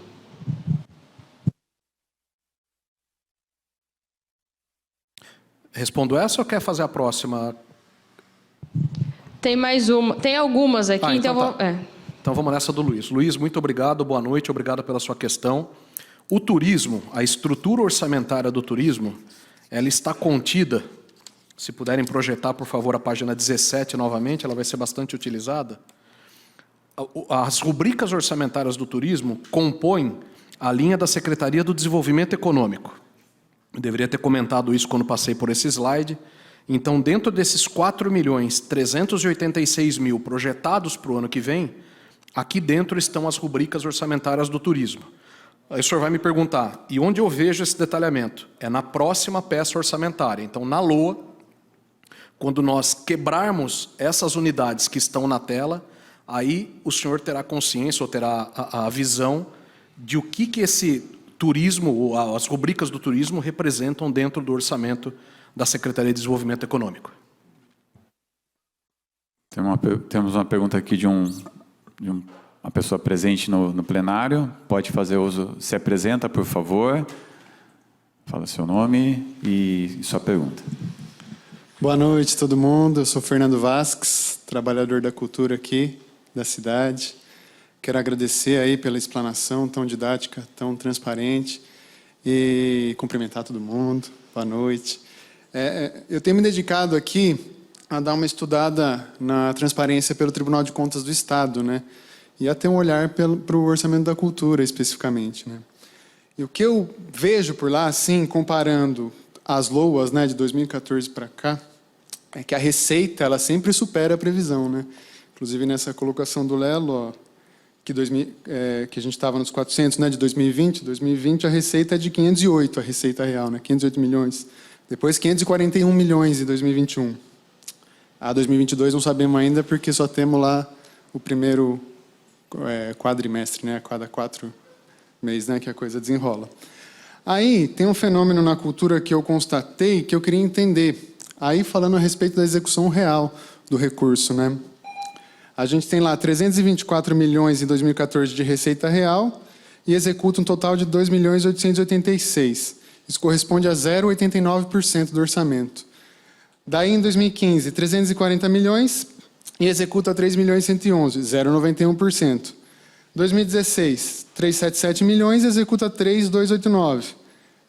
Respondo essa ou quer fazer a próxima? Tem mais uma. Tem algumas aqui, Então vamos nessa do Luiz. Luiz, muito obrigado, boa noite, obrigado pela sua questão. O turismo, a estrutura orçamentária do turismo, ela está contida, se puderem projetar, por favor, a página 17 novamente, ela vai ser bastante utilizada. As rubricas orçamentárias do turismo compõem a linha da Secretaria do Desenvolvimento Econômico. Eu deveria ter comentado isso quando passei por esse slide. Então, dentro desses 4.386.000 projetados para o ano que vem, aqui dentro estão as rubricas orçamentárias do turismo. Aí o senhor vai me perguntar, e onde eu vejo esse detalhamento? É na próxima peça orçamentária. Então, na LOA, quando nós quebrarmos essas unidades que estão na tela, aí o senhor terá consciência ou terá a visão de o que esse turismo, ou as rubricas do turismo, representam dentro do orçamento da Secretaria de Desenvolvimento Econômico. Temos uma pergunta aqui de uma pessoa presente no plenário. Pode fazer uso. Se apresenta, por favor. Fala seu nome e sua pergunta. Boa noite, todo mundo. Eu sou Fernando Vasques, trabalhador da cultura aqui da cidade. Quero agradecer aí pela explanação tão didática, tão transparente e cumprimentar todo mundo. Boa noite. Eu tenho me dedicado aqui a dar uma estudada na transparência pelo Tribunal de Contas do Estado, né? E a ter um olhar para o orçamento da cultura, especificamente, né? E o que eu vejo por lá, assim, comparando as LOAs, né, de 2014 para cá, é que a receita ela sempre supera a previsão, né? Inclusive nessa colocação do Lelo, ó, que a gente estava nos 400, né, de 2020 a receita é de 508, a receita real, né, 508 milhões. Depois 541 milhões em 2021. A 2022 não sabemos ainda porque só temos lá o primeiro quadrimestre, né, a cada 4 meses, né, que a coisa desenrola. Aí tem um fenômeno na cultura que eu constatei que eu queria entender. Aí falando a respeito da execução real do recurso, né? A gente tem lá 324 milhões em 2014 de receita real e executa um total de 2.886. Isso corresponde a 0,89% do orçamento. Daí, em 2015, 340 milhões e executa 3.111, 0,91%. 2016, 377 milhões e executa 3.289,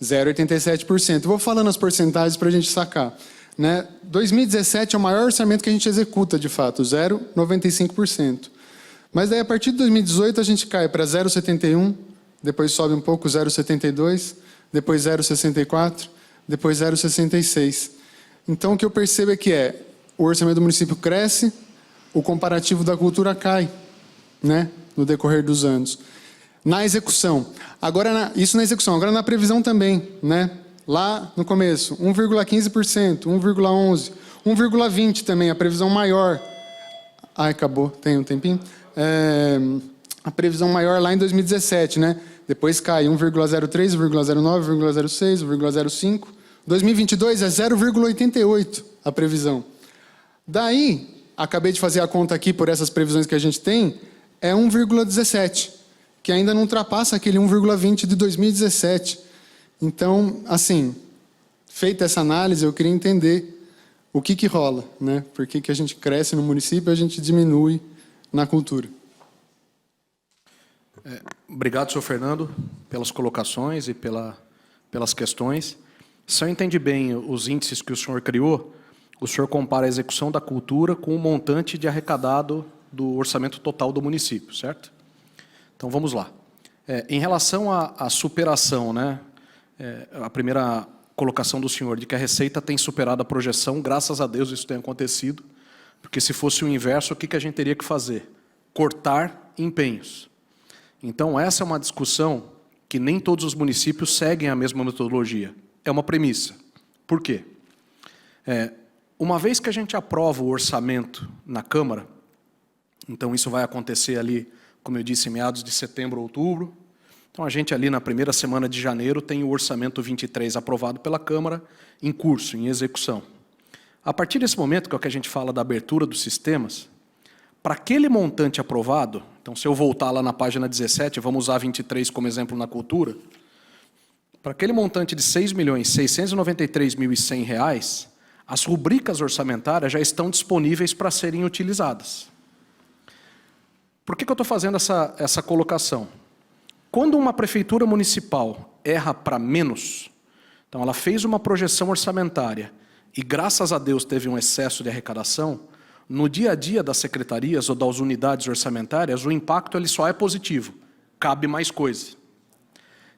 0,87%. Vou falando as porcentagens para a gente sacar. Né? 2017 é o maior orçamento que a gente executa, de fato, 0,95%. Mas daí, a partir de 2018, a gente cai para 0,71%, depois sobe um pouco, 0,72%, depois 0,64%, depois 0,66%. Então, o que eu percebo é que o orçamento do município cresce, o comparativo da cultura cai, né, no decorrer dos anos. Na execução. Agora, isso na execução. Agora, na previsão também, né? Lá no começo, 1,15%, 1,11%, 1,20% também, a previsão maior. Ai, acabou, tem um tempinho. A previsão maior lá em 2017, né? Depois cai 1,03%, 1,09%, 1,06%, 1,05%. 2022 é 0,88% a previsão. Daí, acabei de fazer a conta aqui por essas previsões que a gente tem, é 1,17%, que ainda não ultrapassa aquele 1,20% de 2017. Então, assim, feita essa análise, eu queria entender o que rola, né? Por que a gente cresce no município e a gente diminui na cultura. Obrigado, senhor Fernando, pelas colocações e pelas questões. Se eu entendi bem os índices que o senhor criou, o senhor compara a execução da cultura com o montante de arrecadado do orçamento total do município, certo? Então, vamos lá. Em relação à superação, né? A primeira colocação do senhor de que a Receita tem superado a projeção, graças a Deus isso tem acontecido, porque se fosse o inverso, o que a gente teria que fazer? Cortar empenhos. Então, essa é uma discussão que nem todos os municípios seguem a mesma metodologia. É uma premissa. Por quê? Uma vez que a gente aprova o orçamento na Câmara, então isso vai acontecer ali, como eu disse, em meados de setembro, outubro. Então a gente ali na primeira semana de janeiro tem o orçamento 23 aprovado pela Câmara, em curso, em execução. A partir desse momento, que é o que a gente fala da abertura dos sistemas, para aquele montante aprovado, então se eu voltar lá na página 17, vamos usar 23 como exemplo na cultura, para aquele montante de R$ 6.693.100, as rubricas orçamentárias já estão disponíveis para serem utilizadas. Por que eu estou fazendo essa colocação? Quando uma prefeitura municipal erra para menos, então ela fez uma projeção orçamentária e, graças a Deus, teve um excesso de arrecadação, no dia a dia das secretarias ou das unidades orçamentárias, o impacto ele só é positivo, cabe mais coisa.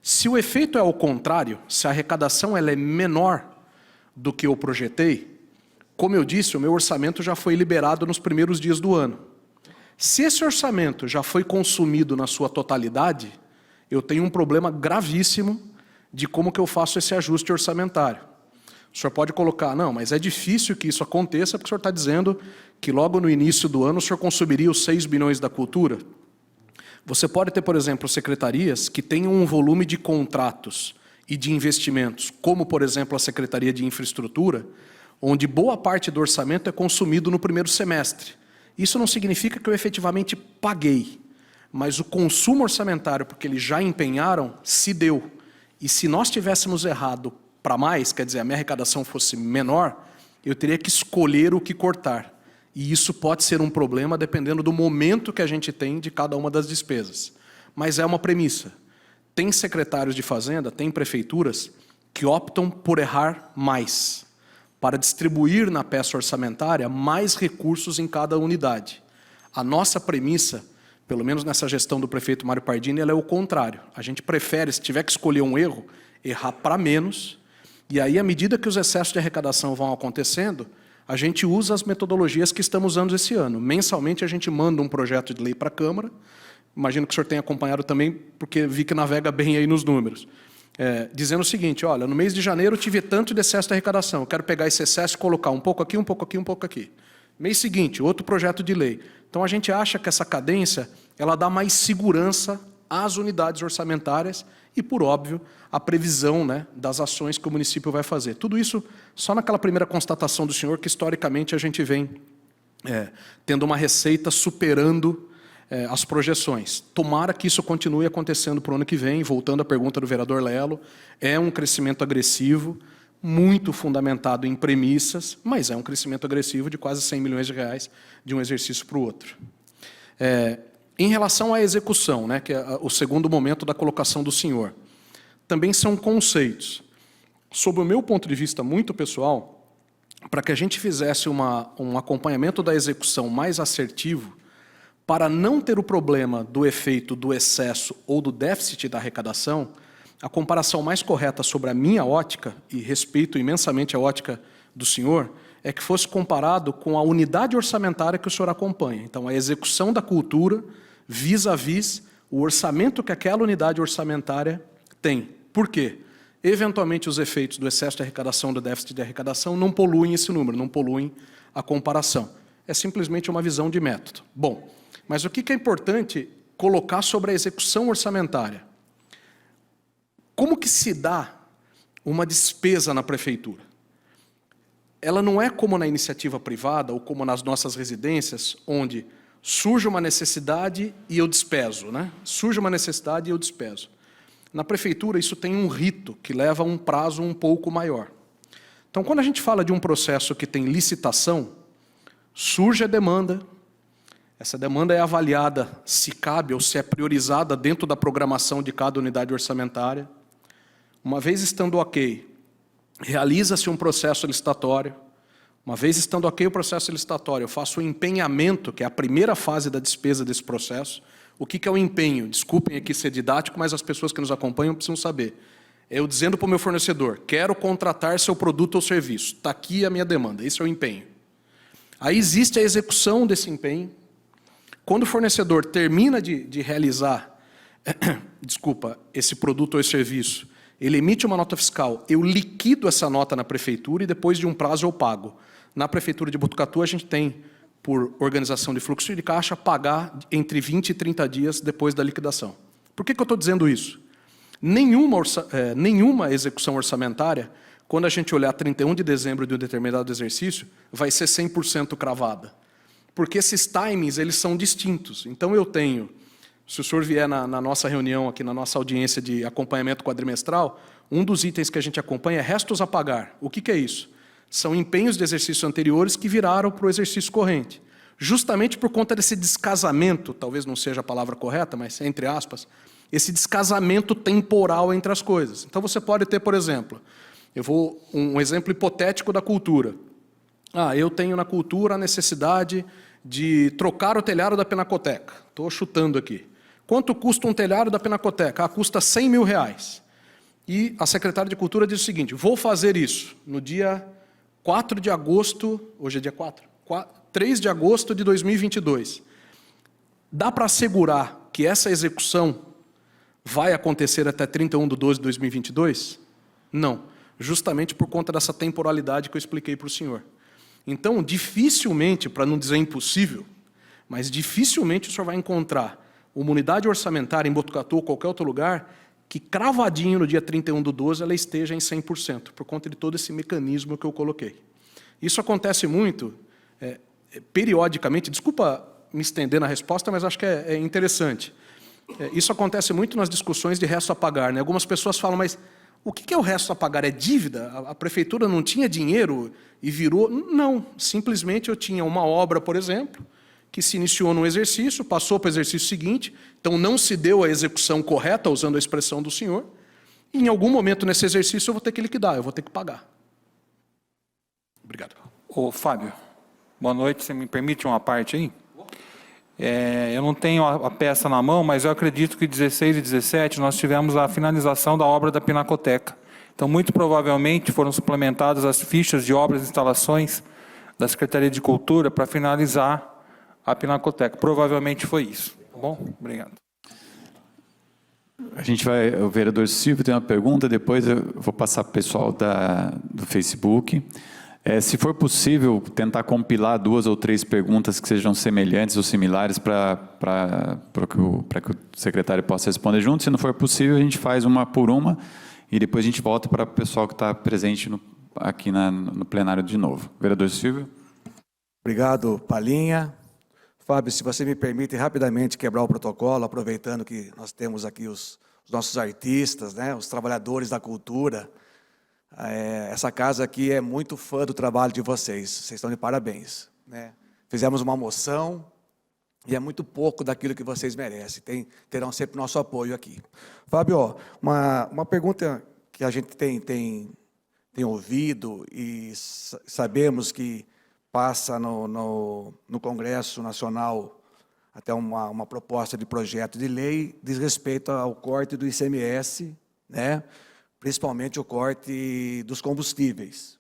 Se o efeito é ao contrário, se a arrecadação ela é menor do que eu projetei, como eu disse, o meu orçamento já foi liberado nos primeiros dias do ano. Se esse orçamento já foi consumido na sua totalidade, eu tenho um problema gravíssimo de como que eu faço esse ajuste orçamentário. O senhor pode colocar, não, mas é difícil que isso aconteça, porque o senhor está dizendo que logo no início do ano o senhor consumiria os 6 bilhões da cultura. Você pode ter, por exemplo, secretarias que tenham um volume de contratos e de investimentos, como, por exemplo, a Secretaria de Infraestrutura, onde boa parte do orçamento é consumido no primeiro semestre. Isso não significa que eu efetivamente paguei, mas o consumo orçamentário, porque eles já empenharam, se deu. E se nós tivéssemos errado para mais, quer dizer, a minha arrecadação fosse menor, eu teria que escolher o que cortar. E isso pode ser um problema dependendo do momento que a gente tem de cada uma das despesas. Mas é uma premissa. Tem secretários de Fazenda, tem prefeituras que optam por errar mais, para distribuir na peça orçamentária mais recursos em cada unidade. A nossa premissa, pelo menos nessa gestão do prefeito Mário Pardini, ela é o contrário. A gente prefere, se tiver que escolher um erro, errar para menos, e aí, à medida que os excessos de arrecadação vão acontecendo, a gente usa as metodologias que estamos usando esse ano. Mensalmente, a gente manda um projeto de lei para a Câmara, imagino que o senhor tenha acompanhado também, porque vi que navega bem aí nos números, dizendo o seguinte, olha, no mês de janeiro eu tive tanto de excesso de arrecadação, eu quero pegar esse excesso e colocar um pouco aqui, um pouco aqui, um pouco aqui. Mês seguinte, outro projeto de lei. Então, a gente acha que essa cadência ela dá mais segurança às unidades orçamentárias e, por óbvio, a previsão, né, das ações que o município vai fazer. Tudo isso só naquela primeira constatação do senhor, que historicamente a gente vem tendo uma receita superando as projeções. Tomara que isso continue acontecendo para o ano que vem. Voltando à pergunta do vereador Lelo, é um crescimento agressivo, muito fundamentado em premissas, mas é um crescimento agressivo de quase 100 milhões de reais de um exercício para o outro. Em relação à execução, né, que é o segundo momento da colocação do senhor, também são conceitos. Sob o meu ponto de vista muito pessoal, para que a gente fizesse um acompanhamento da execução mais assertivo, para não ter o problema do efeito do excesso ou do déficit da arrecadação, a comparação mais correta sobre a minha ótica, e respeito imensamente a ótica do senhor, é que fosse comparado com a unidade orçamentária que o senhor acompanha. Então, a execução da cultura vis-à-vis o orçamento que aquela unidade orçamentária tem. Por quê? Eventualmente, os efeitos do excesso de arrecadação, do déficit de arrecadação, não poluem esse número, não poluem a comparação. É simplesmente uma visão de método. Bom, mas o que é importante colocar sobre a execução orçamentária? Como que se dá uma despesa na prefeitura? Ela não é como na iniciativa privada ou como nas nossas residências, onde surge uma necessidade e eu despeso, né? Surge uma necessidade e eu despeso. Na prefeitura, isso tem um rito que leva a um prazo um pouco maior. Então, quando a gente fala de um processo que tem licitação, surge a demanda, essa demanda é avaliada se cabe ou se é priorizada dentro da programação de cada unidade orçamentária. Uma vez estando ok, realiza-se um processo licitatório. Uma vez estando ok o processo licitatório, eu faço o empenhamento, que é a primeira fase da despesa desse processo. O que é o empenho? Desculpem aqui ser didático, mas as pessoas que nos acompanham precisam saber. Eu dizendo para o meu fornecedor, quero contratar seu produto ou serviço. Está aqui a minha demanda, esse é o empenho. Aí existe a execução desse empenho. Quando o fornecedor termina de realizar esse produto ou esse serviço, ele emite uma nota fiscal, eu liquido essa nota na prefeitura e depois de um prazo eu pago. Na prefeitura de Botucatu, a gente tem, por organização de fluxo de caixa, pagar entre 20 e 30 dias depois da liquidação. Por que eu estou dizendo isso? Nenhuma execução orçamentária, quando a gente olhar 31 de dezembro de um determinado exercício, vai ser 100% cravada. Porque esses timings, eles são distintos. Então, eu tenho, se o senhor vier na nossa reunião, aqui na nossa audiência de acompanhamento quadrimestral, um dos itens que a gente acompanha é restos a pagar. O que é isso? São empenhos de exercícios anteriores que viraram para o exercício corrente. Justamente por conta desse descasamento, talvez não seja a palavra correta, mas entre aspas, esse descasamento temporal entre as coisas. Então, você pode ter, por exemplo, um exemplo hipotético da cultura. Eu tenho na cultura a necessidade de trocar o telhado da Pinacoteca. Estou chutando aqui. Quanto custa um telhado da Pinacoteca? Custa 100 mil reais. E a secretária de Cultura diz o seguinte, vou fazer isso no dia 4 de agosto, hoje é dia 3 de agosto de 2022. Dá para assegurar que essa execução vai acontecer até 31 de 12 de 2022? Não, justamente por conta dessa temporalidade que eu expliquei para o senhor. Então, dificilmente, para não dizer impossível, mas dificilmente o senhor vai encontrar uma unidade orçamentária em Botucatu ou qualquer outro lugar que, cravadinho no dia 31 do 12, ela esteja em 100%, por conta de todo esse mecanismo que eu coloquei. Isso acontece muito, periodicamente, desculpa me estender na resposta, mas acho que é interessante. Isso acontece muito nas discussões de resto a pagar, né? Algumas pessoas falam, mas o que é o resto a pagar? É dívida? A prefeitura não tinha dinheiro e virou... Não, simplesmente eu tinha uma obra, por exemplo, que se iniciou num exercício, passou para o exercício seguinte, então não se deu a execução correta, usando a expressão do senhor, e em algum momento nesse exercício eu vou ter que liquidar, eu vou ter que pagar. Obrigado. Ô, Fábio, boa noite. Você me permite uma parte aí? Eu não tenho a peça na mão, mas eu acredito que 16 e 17 nós tivemos a finalização da obra da Pinacoteca. Então, muito provavelmente, foram suplementadas as fichas de obras e instalações da Secretaria de Cultura para finalizar a Pinacoteca. Provavelmente foi isso. Tá bom? Obrigado. A gente vai, o vereador Silvio tem uma pergunta, depois eu vou passar para o pessoal do Facebook. Se for possível, tentar compilar 2 ou 3 perguntas que sejam semelhantes ou similares para que o secretário possa responder junto. Se não for possível, a gente faz uma por uma e depois a gente volta para o pessoal que está presente aqui no plenário de novo. Vereador Silvio. Obrigado, Palinha. Fábio, se você me permite rapidamente quebrar o protocolo, aproveitando que nós temos aqui os nossos artistas, né, os trabalhadores da cultura. Essa casa aqui é muito fã do trabalho de vocês. Vocês estão de parabéns, né? Fizemos uma moção e é muito pouco daquilo que vocês merecem. Terão sempre nosso apoio aqui. Fábio, uma pergunta que a gente tem ouvido e sabemos que passa no Congresso Nacional até uma proposta de projeto de lei diz respeito ao corte do ICMS, né? Principalmente o corte dos combustíveis.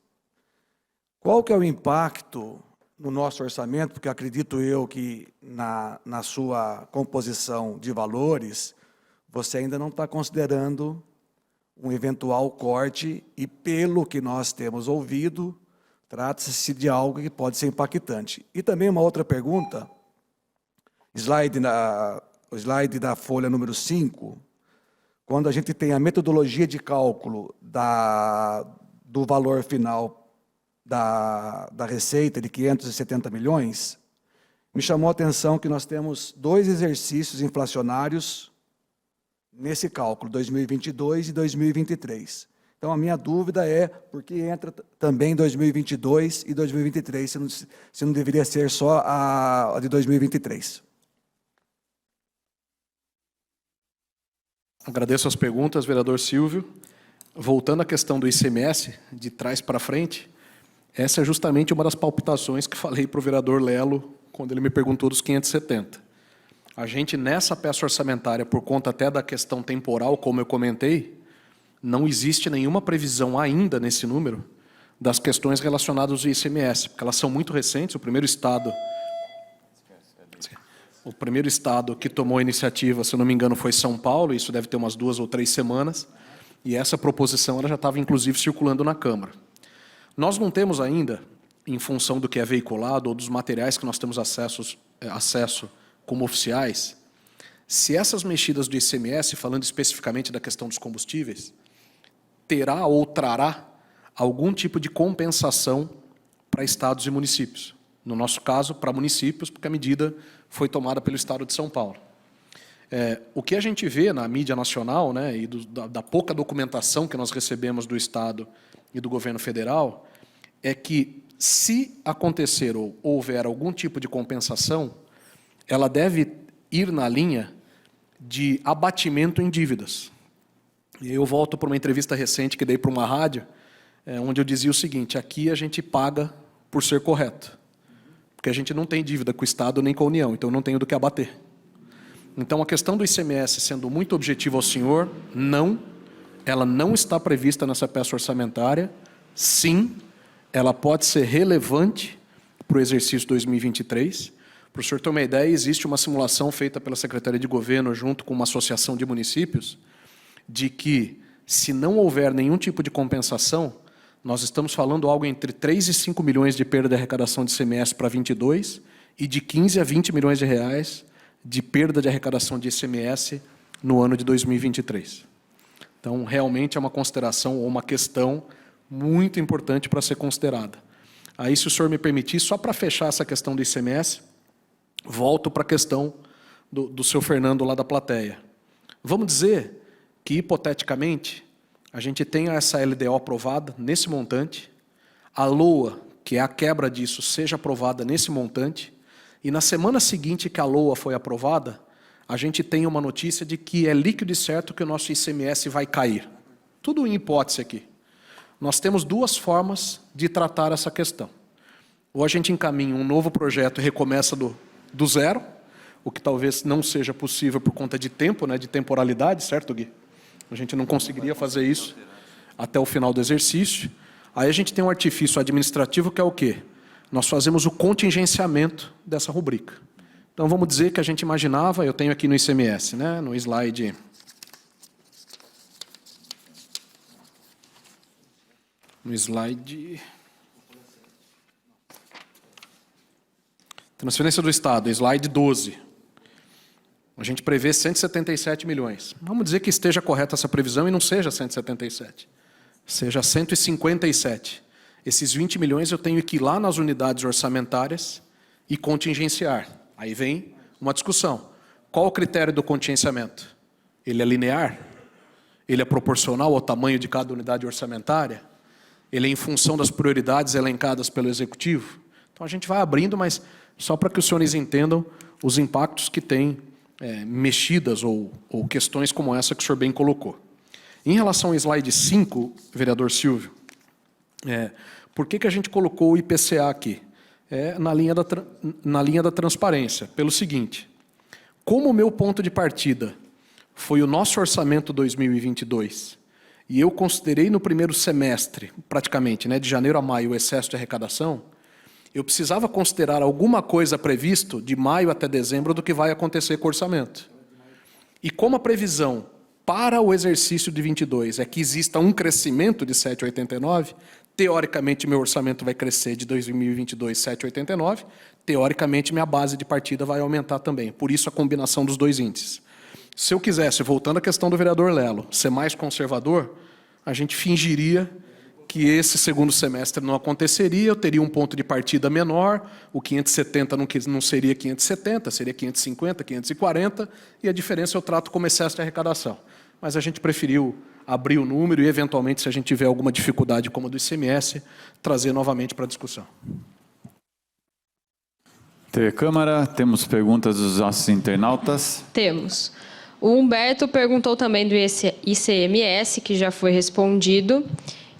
Qual que é o impacto no nosso orçamento? Porque acredito eu que na sua composição de valores, você ainda não está considerando um eventual corte e, pelo que nós temos ouvido, trata-se de algo que pode ser impactante. E também uma outra pergunta, o slide da folha número 5, quando a gente tem a metodologia de cálculo do valor final da receita de 570 milhões, me chamou a atenção que nós temos 2 exercícios inflacionários nesse cálculo, 2022 e 2023. Então, a minha dúvida é por que entra também 2022 e 2023, se não deveria ser só a de 2023. Agradeço as perguntas, vereador Silvio. Voltando à questão do ICMS, de trás para frente, essa é justamente uma das palpitações que falei para o vereador Lelo, quando ele me perguntou dos 570. A gente, nessa peça orçamentária, por conta até da questão temporal, como eu comentei, não existe nenhuma previsão ainda nesse número das questões relacionadas ao ICMS, porque elas são muito recentes. O primeiro estado que tomou a iniciativa, se eu não me engano, foi São Paulo, isso deve ter umas 2 ou 3 semanas, e essa proposição ela já estava, inclusive, circulando na Câmara. Nós não temos ainda, em função do que é veiculado ou dos materiais que nós temos acesso como oficiais, se essas mexidas do ICMS, falando especificamente da questão dos combustíveis, terá ou trará algum tipo de compensação para estados e municípios. No nosso caso, para municípios, porque a medida foi tomada pelo Estado de São Paulo. O que a gente vê na mídia nacional, né, e da pouca documentação que nós recebemos do Estado e do governo federal, é que, se acontecer ou houver algum tipo de compensação, ela deve ir na linha de abatimento em dívidas. E eu volto para uma entrevista recente que dei para uma rádio, onde eu dizia o seguinte: aqui a gente paga por ser correto, porque a gente não tem dívida com o Estado nem com a União, então não tenho do que abater. Então, a questão do ICMS, sendo muito objetiva ao senhor, não, ela não está prevista nessa peça orçamentária. Sim, ela pode ser relevante para o exercício 2023. Para o senhor ter uma ideia, existe uma simulação feita pela Secretaria de Governo, junto com uma associação de municípios, de que, se não houver nenhum tipo de compensação, nós estamos falando algo entre 3 e 5 milhões de perda de arrecadação de ICMS para 22 e de 15 a 20 milhões de reais de perda de arrecadação de ICMS no ano de 2023. Então, realmente é uma consideração ou uma questão muito importante para ser considerada. Aí, se o senhor me permitir, só para fechar essa questão do ICMS, volto para a questão do seu Fernando lá da plateia. Vamos dizer que, hipoteticamente, a gente tenha essa LDO aprovada nesse montante, a LOA, que é a quebra disso, seja aprovada nesse montante, e na semana seguinte que a LOA foi aprovada, a gente tem uma notícia de que é líquido e certo que o nosso ICMS vai cair. Tudo em hipótese aqui. Nós temos duas formas de tratar essa questão. Ou a gente encaminha um novo projeto e recomeça do zero, o que talvez não seja possível por conta de tempo, né, de temporalidade, certo, Gui? A gente não conseguiria fazer isso até o final do exercício. Aí a gente tem um artifício administrativo que é o quê? Nós fazemos o contingenciamento dessa rubrica. Então vamos dizer que a gente imaginava, eu tenho aqui no ICMS, né, no slide... No slide... Transferência do Estado, slide 12. A gente prevê 177 milhões. Vamos dizer que esteja correta essa previsão e não seja 177. Seja 157. Esses 20 milhões eu tenho que ir lá nas unidades orçamentárias e contingenciar. Aí vem uma discussão. Qual o critério do contingenciamento? Ele é linear? Ele é proporcional ao tamanho de cada unidade orçamentária? Ele é em função das prioridades elencadas pelo Executivo? Então a gente vai abrindo, mas só para que os senhores entendam os impactos que tem mexidas ou questões como essa que o senhor bem colocou. Em relação ao slide 5, vereador Silvio, por que a gente colocou o IPCA aqui? Na linha da transparência, pelo seguinte, como o meu ponto de partida foi o nosso orçamento 2022, e eu considerei no primeiro semestre, praticamente, né, de janeiro a maio, o excesso de arrecadação, eu precisava considerar alguma coisa previsto de maio até dezembro do que vai acontecer com o orçamento. E como a previsão para o exercício de 22 é que exista um crescimento de 7,89, teoricamente meu orçamento vai crescer de 2022 7,89, teoricamente minha base de partida vai aumentar também. Por isso a combinação dos dois índices. Se eu quisesse, voltando à questão do vereador Lelo, ser mais conservador, a gente fingiria que esse segundo semestre não aconteceria, eu teria um ponto de partida menor, o 570 não seria 570, seria 550, 540, e a diferença eu trato como excesso de arrecadação. Mas a gente preferiu abrir o número e, eventualmente, se a gente tiver alguma dificuldade como a do ICMS, trazer novamente para a discussão. TV Câmara, temos perguntas dos nossos internautas? Temos. O Humberto perguntou também do ICMS, que já foi respondido.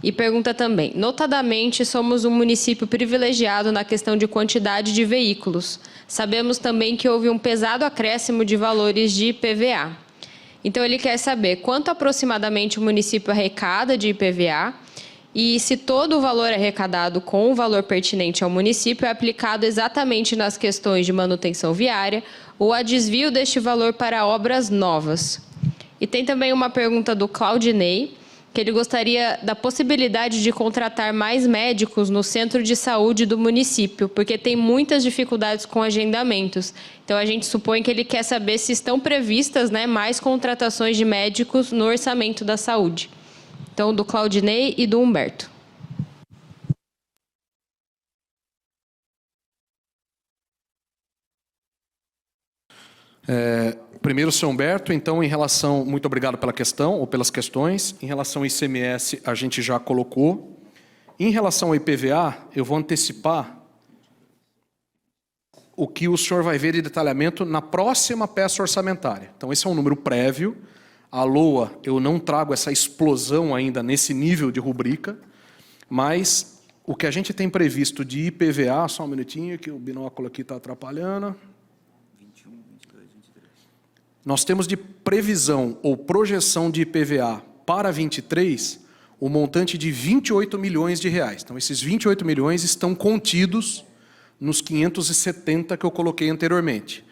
E pergunta também, notadamente, somos um município privilegiado na questão de quantidade de veículos. Sabemos também que houve um pesado acréscimo de valores de IPVA. Então, ele quer saber quanto aproximadamente o município arrecada de IPVA e se todo o valor arrecadado com o valor pertinente ao município é aplicado exatamente nas questões de manutenção viária ou a desvio deste valor para obras novas. E tem também uma pergunta do Claudinei, que ele gostaria da possibilidade de contratar mais médicos no centro de saúde do município, porque tem muitas dificuldades com agendamentos. Então, a gente supõe que ele quer saber se estão previstas, né, mais contratações de médicos no orçamento da saúde. Então, do Claudinei e do Humberto. Primeiro, senhor Humberto, então, em relação... Muito obrigado pela questão, ou pelas questões. Em relação ao ICMS, a gente já colocou. Em relação ao IPVA, eu vou antecipar o que o senhor vai ver de detalhamento na próxima peça orçamentária. Então, esse é um número prévio. A LOA, eu não trago essa explosão ainda nesse nível de rubrica, mas o que a gente tem previsto de IPVA, só um minutinho, que o binóculo aqui está atrapalhando... Nós temos de previsão ou projeção de IPVA para 23 o montante de 28 milhões de reais. Então, esses 28 milhões estão contidos nos 570 que eu coloquei anteriormente.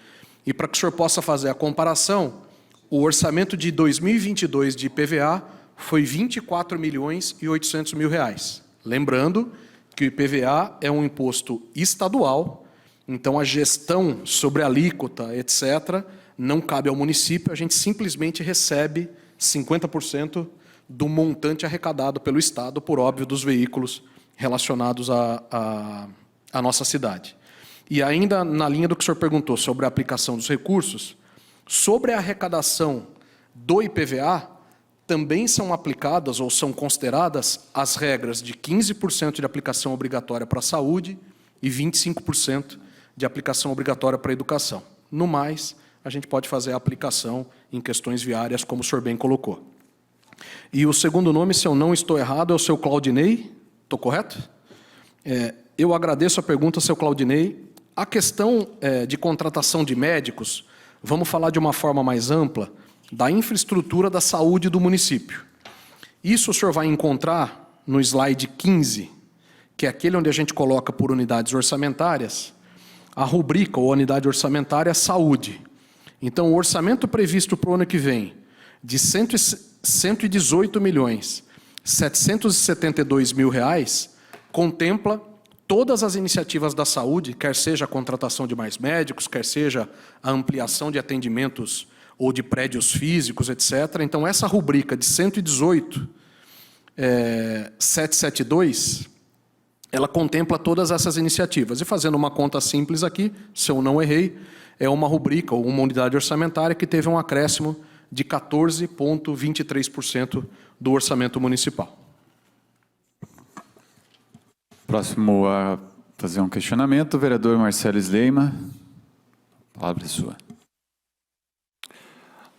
E para que o senhor possa fazer a comparação, o orçamento de 2022 de IPVA foi 24 milhões e 800 mil reais. Lembrando que o IPVA é um imposto estadual, então a gestão sobre a alíquota, etc., não cabe ao município, a gente simplesmente recebe 50% do montante arrecadado pelo Estado, por óbvio, dos veículos relacionados à nossa cidade. E ainda na linha do que o senhor perguntou sobre a aplicação dos recursos, Sobre a arrecadação do IPVA, também são aplicadas ou são consideradas as regras de 15% de aplicação obrigatória para a saúde e 25% de aplicação obrigatória para a educação. No mais, a gente pode fazer a aplicação em questões viárias, como o senhor bem colocou. E o segundo nome, se eu não estou errado, é o seu Claudinei. Estou correto? Eu agradeço a pergunta, seu Claudinei. A questão de contratação de médicos, vamos falar de uma forma mais ampla, da infraestrutura da saúde do município. Isso o senhor vai encontrar no slide 15, que é aquele onde a gente coloca por unidades orçamentárias, a rubrica ou unidade orçamentária saúde. Então, o orçamento previsto para o ano que vem, de 118.772.000 reais, contempla todas as iniciativas da saúde, quer seja a contratação de mais médicos, quer seja a ampliação de atendimentos ou de prédios físicos, etc. Então, essa rubrica de 118.772, ela contempla todas essas iniciativas. E fazendo uma conta simples aqui, se eu não errei, é uma rubrica ou uma unidade orçamentária que teve um acréscimo de 14,23% do orçamento municipal. Próximo a fazer um questionamento, o vereador Marcelo Sleima. A palavra é sua.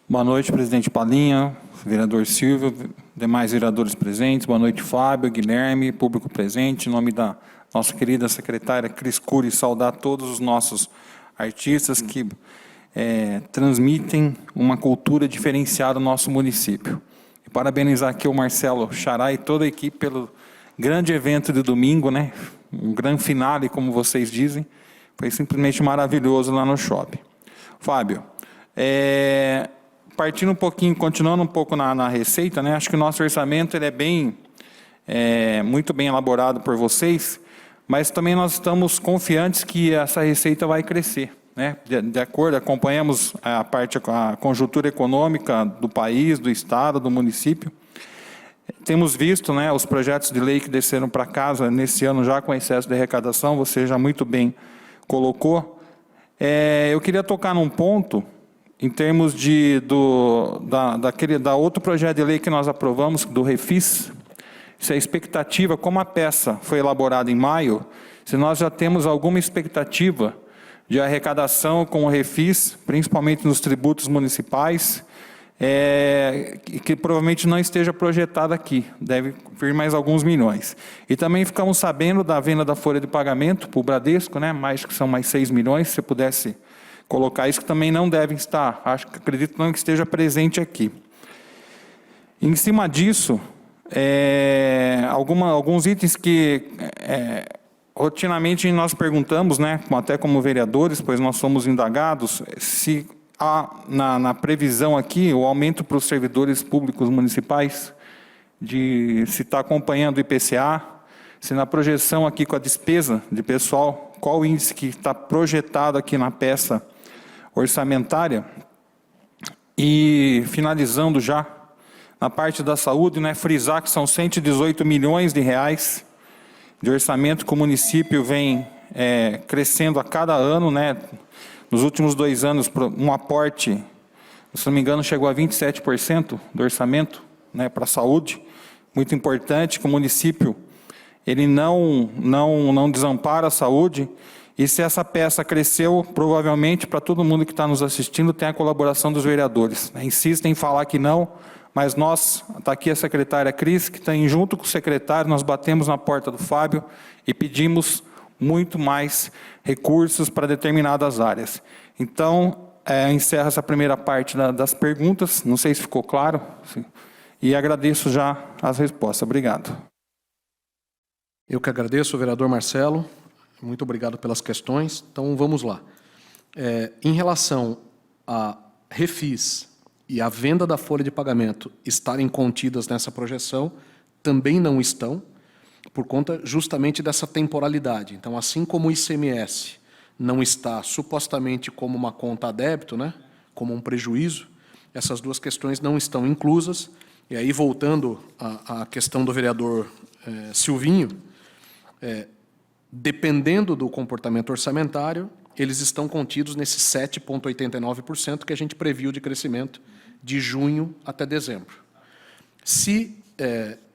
Boa noite, presidente Palinha, vereador Silvio, demais vereadores presentes. Boa noite, Fábio, Guilherme, público presente. Em nome da nossa querida secretária Cris Cury, saudar todos os nossos artistas que transmitem uma cultura diferenciada no nosso município. E parabenizar aqui o Marcelo Xará e toda a equipe pelo grande evento de domingo, né? Um grande finale, como vocês dizem. Foi simplesmente maravilhoso lá no shopping. Fábio, partindo um pouquinho, continuando um pouco na receita, né? Acho que o nosso orçamento ele é muito bem elaborado por vocês, mas também nós estamos confiantes que essa receita vai crescer, né? De acordo, acompanhamos a conjuntura econômica do país, do estado, do município. Temos visto, né, os projetos de lei que desceram para casa nesse ano já com excesso de arrecadação, você já muito bem colocou. Eu queria tocar num ponto em termos da outro projeto de lei que nós aprovamos, do Refis. Se a expectativa, como a peça foi elaborada em maio, se nós já temos alguma expectativa de arrecadação com o Refis, principalmente nos tributos municipais, que provavelmente não esteja projetada aqui, deve vir mais alguns milhões. E também ficamos sabendo da venda da folha de pagamento para o Bradesco, né, que são mais 6 milhões, se você pudesse colocar isso, que também não devem estar, acredito não que esteja presente aqui. Em cima disso, alguns itens que rotinamente nós perguntamos, né, até como vereadores, pois nós somos indagados, se há na previsão aqui o aumento para os servidores públicos municipais, se está acompanhando o IPCA, se na projeção aqui com a despesa de pessoal, qual o índice que está projetado aqui na peça orçamentária. E finalizando já, na parte da saúde, né, frisar que são 118 milhões de reais de orçamento que o município vem crescendo a cada ano, né. Nos últimos 2 anos, um aporte, se não me engano, chegou a 27% do orçamento, né, para a saúde. Muito importante que o município ele não desampara a saúde. E se essa peça cresceu, provavelmente, para todo mundo que está nos assistindo, tem a colaboração dos vereadores. Insistem em falar que não, mas está aqui a secretária Cris, que tem junto com o secretário, nós batemos na porta do Fábio e pedimos muito mais recursos para determinadas áreas. Então, encerro essa primeira parte das perguntas, não sei se ficou claro, e agradeço já as respostas. Obrigado. Eu que agradeço, vereador Marcelo, muito obrigado pelas questões. Então, vamos lá. Em relação a Refis e a venda da folha de pagamento estarem contidas nessa projeção, também não estão, por conta justamente dessa temporalidade. Então, assim como o ICMS não está supostamente como uma conta a débito, né, como um prejuízo, essas duas questões não estão inclusas. E aí, voltando à questão do vereador Silvinho, dependendo do comportamento orçamentário, eles estão contidos nesse 7,89% que a gente previu de crescimento de junho até dezembro. Se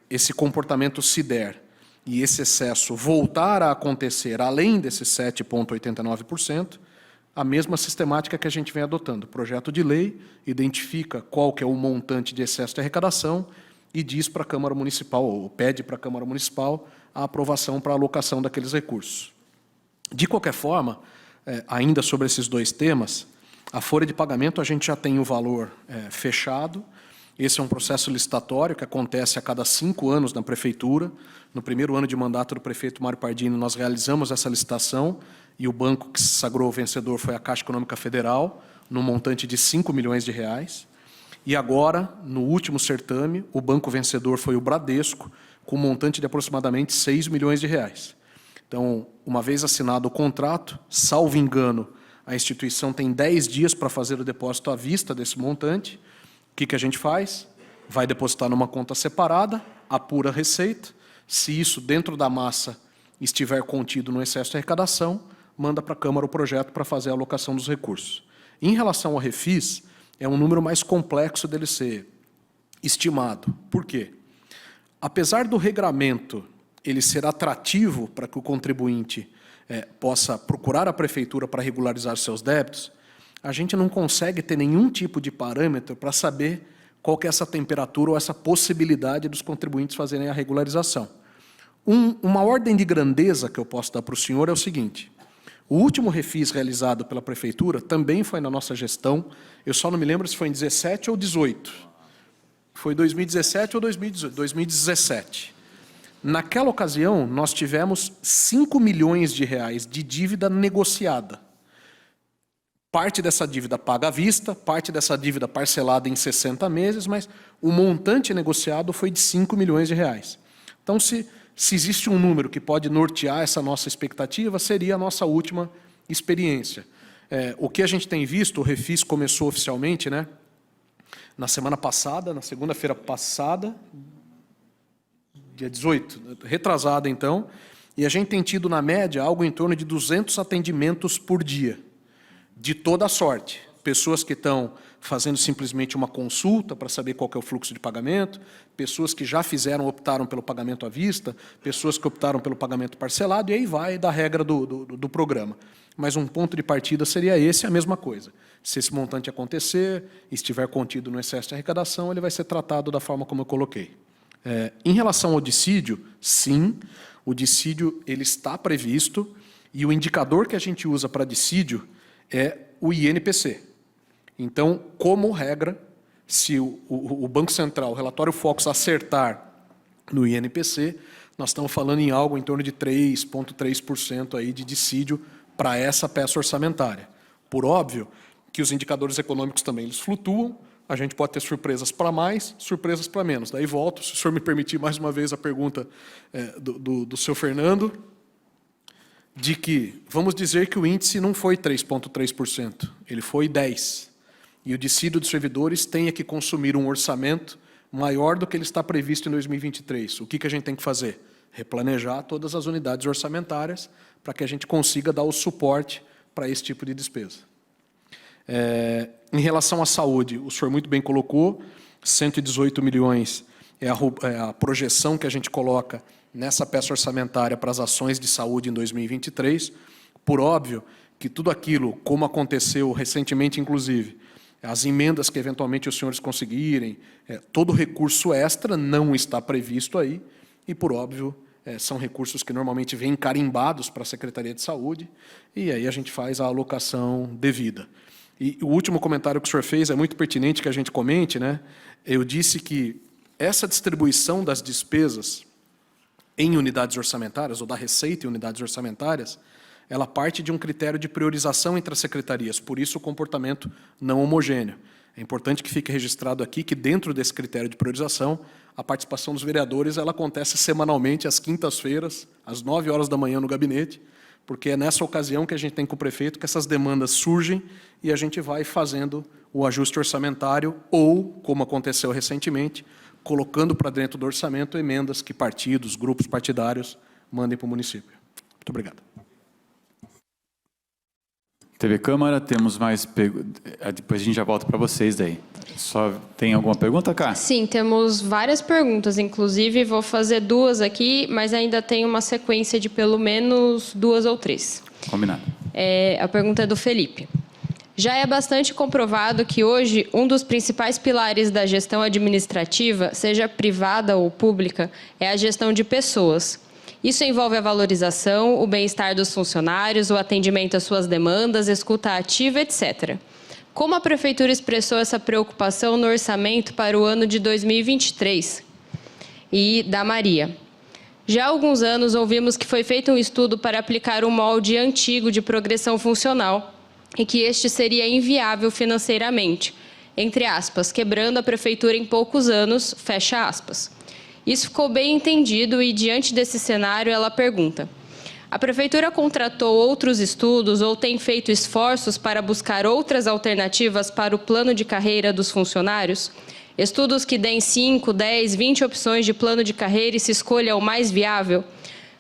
esse comportamento se der e esse excesso voltar a acontecer além desses 7,89%, a mesma sistemática que a gente vem adotando. O projeto de lei identifica qual que é o montante de excesso de arrecadação e diz para a Câmara Municipal, ou pede para a Câmara Municipal, a aprovação para a alocação daqueles recursos. De qualquer forma, ainda sobre esses dois temas, a folha de pagamento a gente já tem o valor fechado. Esse é um processo licitatório que acontece a cada 5 anos na Prefeitura. No primeiro ano de mandato do prefeito Mário Pardini, nós realizamos essa licitação e o banco que se sagrou vencedor foi a Caixa Econômica Federal, no montante de R$5 milhões. E agora, no último certame, o banco vencedor foi o Bradesco, com um montante de aproximadamente R$6 milhões. Então, uma vez assinado o contrato, salvo engano, a instituição tem 10 dias para fazer o depósito à vista desse montante. O que a gente faz? Vai depositar numa conta separada, apura a receita. Se isso, dentro da massa, estiver contido no excesso de arrecadação, manda para a Câmara o projeto para fazer a alocação dos recursos. Em relação ao refis, é um número mais complexo dele ser estimado. Por quê? Apesar do regramento ele ser atrativo para que o contribuinte possa procurar a Prefeitura para regularizar seus débitos, a gente não consegue ter nenhum tipo de parâmetro para saber qual que é essa temperatura ou essa possibilidade dos contribuintes fazerem a regularização. Uma ordem de grandeza que eu posso dar para o senhor é o seguinte: o último refis realizado pela Prefeitura também foi na nossa gestão, eu só não me lembro se foi em 17 ou 18. Foi 2017 ou 2018? 2017. Naquela ocasião, nós tivemos R$5 milhões de dívida negociada. Parte dessa dívida paga à vista, parte dessa dívida parcelada em 60 meses, mas o montante negociado foi de R$5 milhões. Então, se existe um número que pode nortear essa nossa expectativa, seria a nossa última experiência. O que a gente tem visto, o refis começou oficialmente, né, na semana passada, na segunda-feira passada, dia 18, retrasada então, e a gente tem tido, na média, algo em torno de 200 atendimentos por dia, de toda a sorte. Pessoas que estão fazendo simplesmente uma consulta para saber qual que é o fluxo de pagamento, pessoas que já optaram pelo pagamento à vista, pessoas que optaram pelo pagamento parcelado, e aí vai da regra do programa. Mas um ponto de partida seria esse, a mesma coisa. Se esse montante acontecer, estiver contido no excesso de arrecadação, ele vai ser tratado da forma como eu coloquei. Em relação ao dissídio, sim, o dissídio ele está previsto, e o indicador que a gente usa para dissídio é o INPC. Então, como regra, se o Banco Central, o relatório Focus, acertar no INPC, nós estamos falando em algo em torno de 3,3% aí de dissídio para essa peça orçamentária. Por óbvio que os indicadores econômicos também eles flutuam, a gente pode ter surpresas para mais, surpresas para menos. Daí volto, se o senhor me permitir mais uma vez a pergunta do senhor Fernando, de que, vamos dizer que o índice não foi 3,3%, ele foi 10%. E o dissídio dos servidores tenha que consumir um orçamento maior do que ele está previsto em 2023. O que a gente tem que fazer? Replanejar todas as unidades orçamentárias para que a gente consiga dar o suporte para esse tipo de despesa. Em relação à saúde, o senhor muito bem colocou, 118 milhões é a projeção que a gente coloca nessa peça orçamentária para as ações de saúde em 2023. Por óbvio que tudo aquilo, como aconteceu recentemente, inclusive, as emendas que eventualmente os senhores conseguirem, todo recurso extra não está previsto aí, e por óbvio, são recursos que normalmente vêm carimbados para a Secretaria de Saúde, e aí a gente faz a alocação devida. E o último comentário que o senhor fez é muito pertinente que a gente comente, né? Eu disse que essa distribuição das despesas em unidades orçamentárias, ou da receita em unidades orçamentárias, ela parte de um critério de priorização entre as secretarias, por isso o comportamento não homogêneo. É importante que fique registrado aqui que, dentro desse critério de priorização, a participação dos vereadores ela acontece semanalmente, às quintas-feiras, às 9 horas da manhã no gabinete, porque é nessa ocasião que a gente tem com o prefeito que essas demandas surgem e a gente vai fazendo o ajuste orçamentário ou, como aconteceu recentemente, colocando para dentro do orçamento emendas que partidos, grupos partidários mandem para o município. Muito obrigado. TV Câmara, temos mais perguntas. Depois a gente já volta para vocês daí. Só tem alguma pergunta, Cá? Sim, temos várias perguntas. Inclusive, vou fazer 2 aqui, mas ainda tem uma sequência de pelo menos 2 ou 3. Combinado. A pergunta é do Felipe. Já é bastante comprovado que hoje um dos principais pilares da gestão administrativa, seja privada ou pública, é a gestão de pessoas. Isso envolve a valorização, o bem-estar dos funcionários, o atendimento às suas demandas, escuta ativa, etc. Como a Prefeitura expressou essa preocupação no orçamento para o ano de 2023? E da Maria. Já há alguns anos ouvimos que foi feito um estudo para aplicar um molde antigo de progressão funcional e que este seria inviável financeiramente, entre aspas, quebrando a Prefeitura em poucos anos, fecha aspas. Isso ficou bem entendido e, diante desse cenário, ela pergunta: a Prefeitura contratou outros estudos ou tem feito esforços para buscar outras alternativas para o plano de carreira dos funcionários? Estudos que deem 5, 10, 20 opções de plano de carreira e se escolha o mais viável?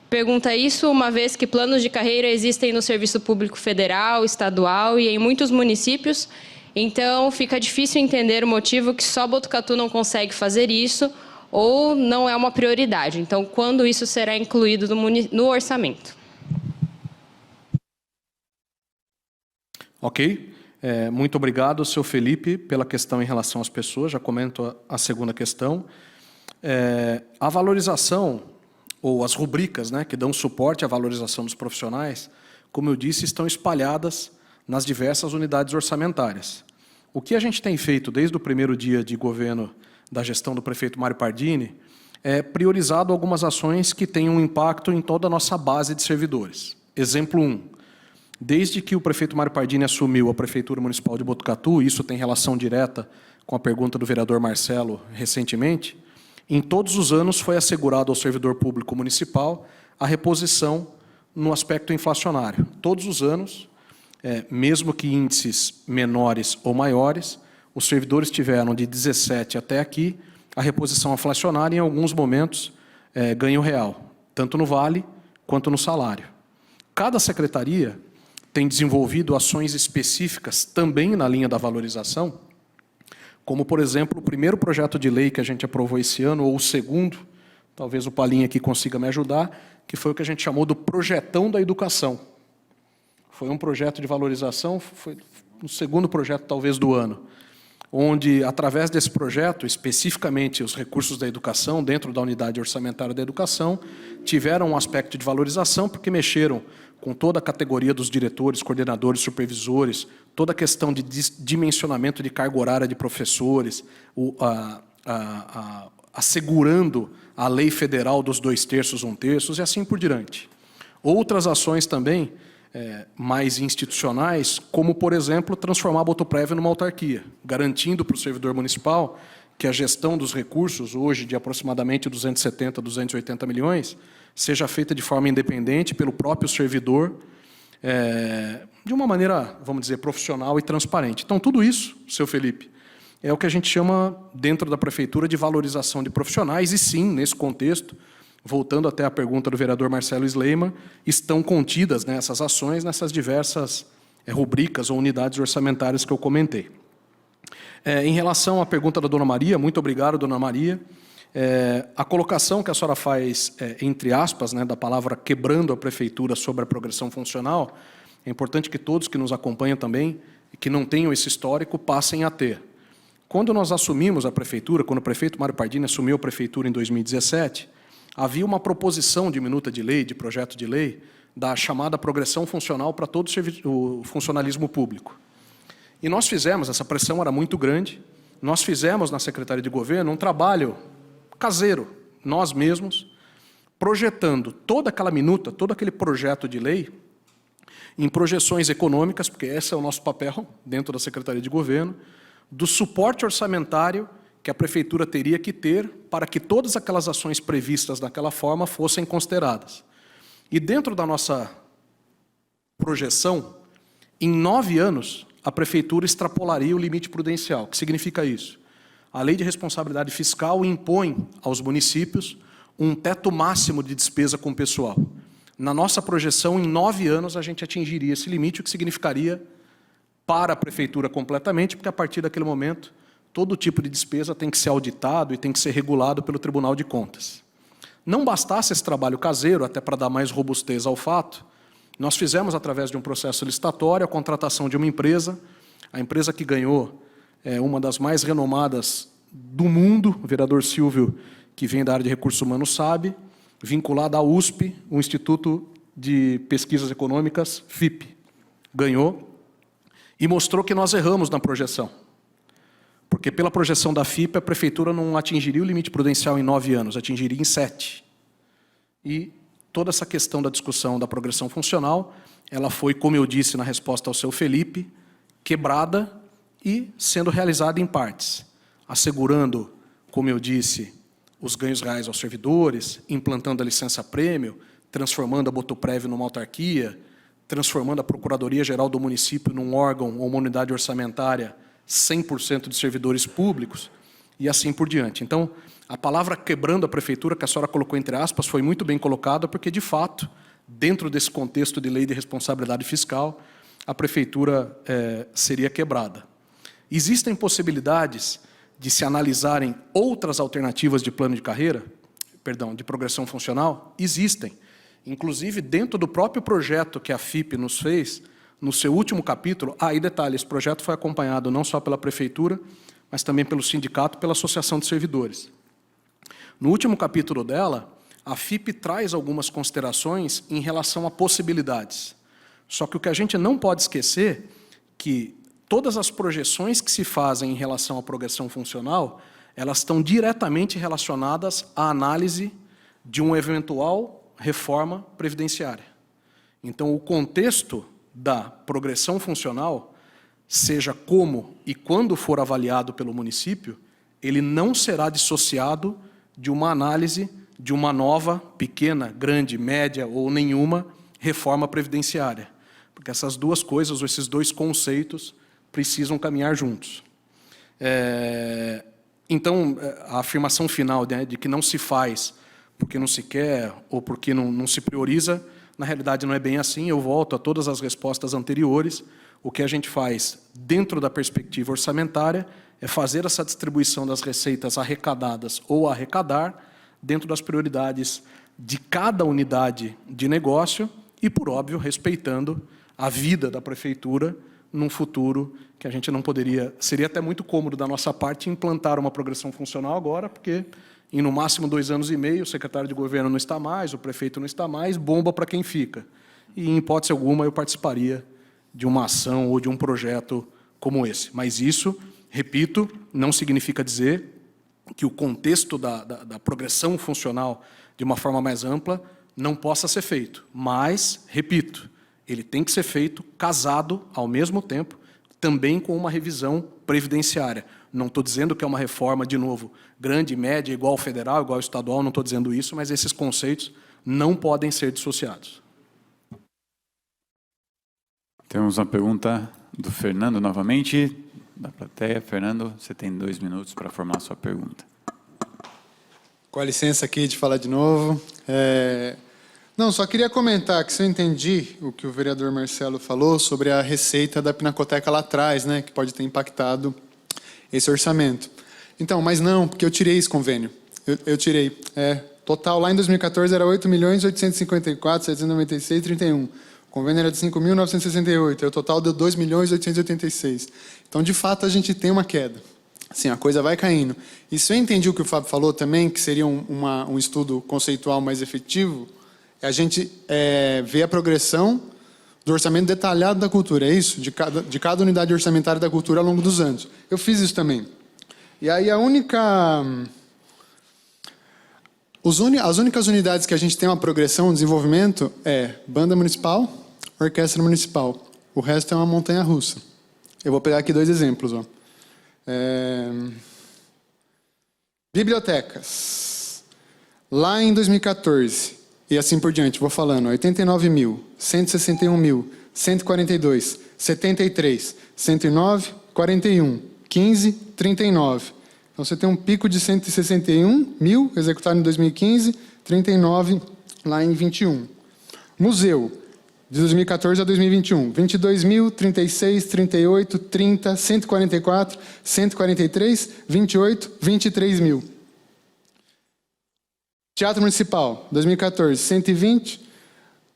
Pergunta isso uma vez que planos de carreira existem no Serviço Público Federal, Estadual e em muitos municípios, então fica difícil entender o motivo que só Botucatu não consegue fazer isso ou não é uma prioridade. Então, quando isso será incluído no orçamento? Ok. Muito obrigado, seu Felipe, pela questão em relação às pessoas. Já comento a segunda questão. A valorização, ou as rubricas, né, que dão suporte à valorização dos profissionais, como eu disse, estão espalhadas nas diversas unidades orçamentárias. O que a gente tem feito desde o primeiro dia de governo da gestão do prefeito Mário Pardini é priorizado algumas ações que têm um impacto em toda a nossa base de servidores. Exemplo 1. Desde que o prefeito Mário Pardini assumiu a Prefeitura Municipal de Botucatu, isso tem relação direta com a pergunta do vereador Marcelo recentemente, em todos os anos foi assegurado ao servidor público municipal a reposição no aspecto inflacionário. Todos os anos, mesmo que índices menores ou maiores, os servidores tiveram de 17 até aqui a reposição inflacionária e, em alguns momentos, ganho real, tanto no vale quanto no salário. Cada secretaria tem desenvolvido ações específicas também na linha da valorização, como, por exemplo, o primeiro projeto de lei que a gente aprovou esse ano, ou o segundo, talvez o Palinha aqui consiga me ajudar, que foi o que a gente chamou do Projetão da Educação. Foi um projeto de valorização, foi o segundo projeto, talvez, do ano, onde, através desse projeto, especificamente os recursos da educação, dentro da unidade orçamentária da educação, tiveram um aspecto de valorização, porque mexeram com toda a categoria dos diretores, coordenadores, supervisores, toda a questão de dimensionamento de carga horária de professores, assegurando a lei federal dos 2/3, 1/3, e assim por diante. Outras ações também, mais institucionais, como, por exemplo, transformar a Botuprev numa autarquia, garantindo para o servidor municipal que a gestão dos recursos, hoje de aproximadamente 270, 280 milhões, seja feita de forma independente pelo próprio servidor, de uma maneira, vamos dizer, profissional e transparente. Então, tudo isso, seu Felipe, é o que a gente chama, dentro da Prefeitura, de valorização de profissionais, e sim, nesse contexto, voltando até a pergunta do vereador Marcelo Sleiman, estão contidas, né, essas ações nessas diversas rubricas ou unidades orçamentárias que eu comentei. Em relação à pergunta da dona Maria, muito obrigado, dona Maria. A colocação que a senhora faz, entre aspas, né, da palavra quebrando a Prefeitura sobre a progressão funcional, é importante que todos que nos acompanham também, e que não tenham esse histórico, passem a ter. Quando nós assumimos a Prefeitura, quando o prefeito Mário Pardini assumiu a Prefeitura em 2017, havia uma proposição de minuta de lei, de projeto de lei, da chamada progressão funcional para todo o funcionalismo público. E nós fizemos, essa pressão era muito grande, nós fizemos na Secretaria de Governo um trabalho caseiro, nós mesmos, projetando toda aquela minuta, todo aquele projeto de lei, em projeções econômicas, porque esse é o nosso papel dentro da Secretaria de Governo, do suporte orçamentário que a Prefeitura teria que ter para que todas aquelas ações previstas daquela forma fossem consideradas. E dentro da nossa projeção, em 9 anos, a Prefeitura extrapolaria o limite prudencial. O que significa isso? A Lei de Responsabilidade Fiscal impõe aos municípios um teto máximo de despesa com pessoal. Na nossa projeção, em 9 anos, a gente atingiria esse limite, o que significaria para a prefeitura completamente, porque a partir daquele momento, todo tipo de despesa tem que ser auditado e tem que ser regulado pelo Tribunal de Contas. Não bastasse esse trabalho caseiro, até para dar mais robustez ao fato, nós fizemos, através de um processo licitatório, a contratação de uma empresa, a empresa que ganhou uma das mais renomadas do mundo, o vereador Silvio, que vem da área de recursos humanos, sabe, vinculada à USP, o Instituto de Pesquisas Econômicas, FIP. Ganhou e mostrou que nós erramos na projeção. Porque pela projeção da FIP, a prefeitura não atingiria o limite prudencial em 9 anos, atingiria em 7. E toda essa questão da discussão da progressão funcional, ela foi, como eu disse na resposta ao seu Felipe, quebrada e sendo realizada em partes, assegurando, como eu disse, os ganhos reais aos servidores, implantando a licença-prêmio, transformando a Botuprev numa autarquia, transformando a Procuradoria-Geral do município num órgão ou uma unidade orçamentária 100% de servidores públicos, e assim por diante. Então, a palavra quebrando a prefeitura, que a senhora colocou entre aspas, foi muito bem colocada, porque, de fato, dentro desse contexto de lei de responsabilidade fiscal, a prefeitura seria quebrada. Existem possibilidades de se analisarem outras alternativas de plano de carreira, perdão, de progressão funcional? Existem. Inclusive, dentro do próprio projeto que a FIP nos fez, no seu último capítulo, e detalhe, esse projeto foi acompanhado não só pela prefeitura, mas também pelo sindicato e pela associação de servidores. No último capítulo dela, a FIP traz algumas considerações em relação a possibilidades. Só que o que a gente não pode esquecer é que todas as projeções que se fazem em relação à progressão funcional, elas estão diretamente relacionadas à análise de uma eventual reforma previdenciária. Então, o contexto da progressão funcional, seja como e quando for avaliado pelo município, ele não será dissociado de uma análise de uma nova, pequena, grande, média ou nenhuma reforma previdenciária. Porque essas duas coisas, ou esses dois conceitos, precisam caminhar juntos. Então, a afirmação final, né, de que não se faz porque não se quer ou porque não se prioriza, na realidade não é bem assim. Eu volto a todas as respostas anteriores. O que a gente faz dentro da perspectiva orçamentária é fazer essa distribuição das receitas arrecadadas ou arrecadar dentro das prioridades de cada unidade de negócio e, por óbvio, respeitando a vida da prefeitura num futuro que a gente não poderia... Seria até muito cômodo da nossa parte implantar uma progressão funcional agora, porque em no máximo 2 anos e meio o secretário de governo não está mais, o prefeito não está mais, bomba para quem fica. E, em hipótese alguma, eu participaria de uma ação ou de um projeto como esse. Mas isso, repito, não significa dizer que o contexto da progressão funcional de uma forma mais ampla não possa ser feito. Mas, repito, ele tem que ser feito casado, ao mesmo tempo, também com uma revisão previdenciária. Não estou dizendo que é uma reforma, de novo, grande, média, igual ao federal, igual ao estadual, não estou dizendo isso, mas esses conceitos não podem ser dissociados. Temos uma pergunta do Fernando novamente, da plateia. Fernando, você tem 2 minutos para formular a sua pergunta. Com a licença aqui de falar de novo. Não, só queria comentar que se eu entendi o que o vereador Marcelo falou sobre a receita da Pinacoteca lá atrás, né, que pode ter impactado esse orçamento. Então, mas não, porque eu tirei esse convênio. Eu tirei. Total, lá em 2014 era 8.854.796,31. O convênio era de 5.968, o total deu 2.886. Então, de fato, a gente tem uma queda. Assim, a coisa vai caindo. E se eu entendi o que o Fábio falou também, que seria um estudo conceitual mais efetivo, a gente vê a progressão do orçamento detalhado da cultura, é isso? De cada unidade orçamentária da cultura ao longo dos anos. Eu fiz isso também. E aí as únicas unidades que a gente tem uma progressão, um desenvolvimento, banda municipal, orquestra municipal. O resto é uma montanha-russa. Eu vou pegar aqui 2 exemplos. Bibliotecas. Lá em 2014, e assim por diante, vou falando, 89.000, 161.000, 142, 73, 109, 41, 15, 39. Então, você tem um pico de 161 mil executado em 2015, 39 lá em 21. Museu, de 2014 a 2021, 22.000, 36, 38, 30, 144, 143, 28, 23 mil. Teatro Municipal, 2014, 120,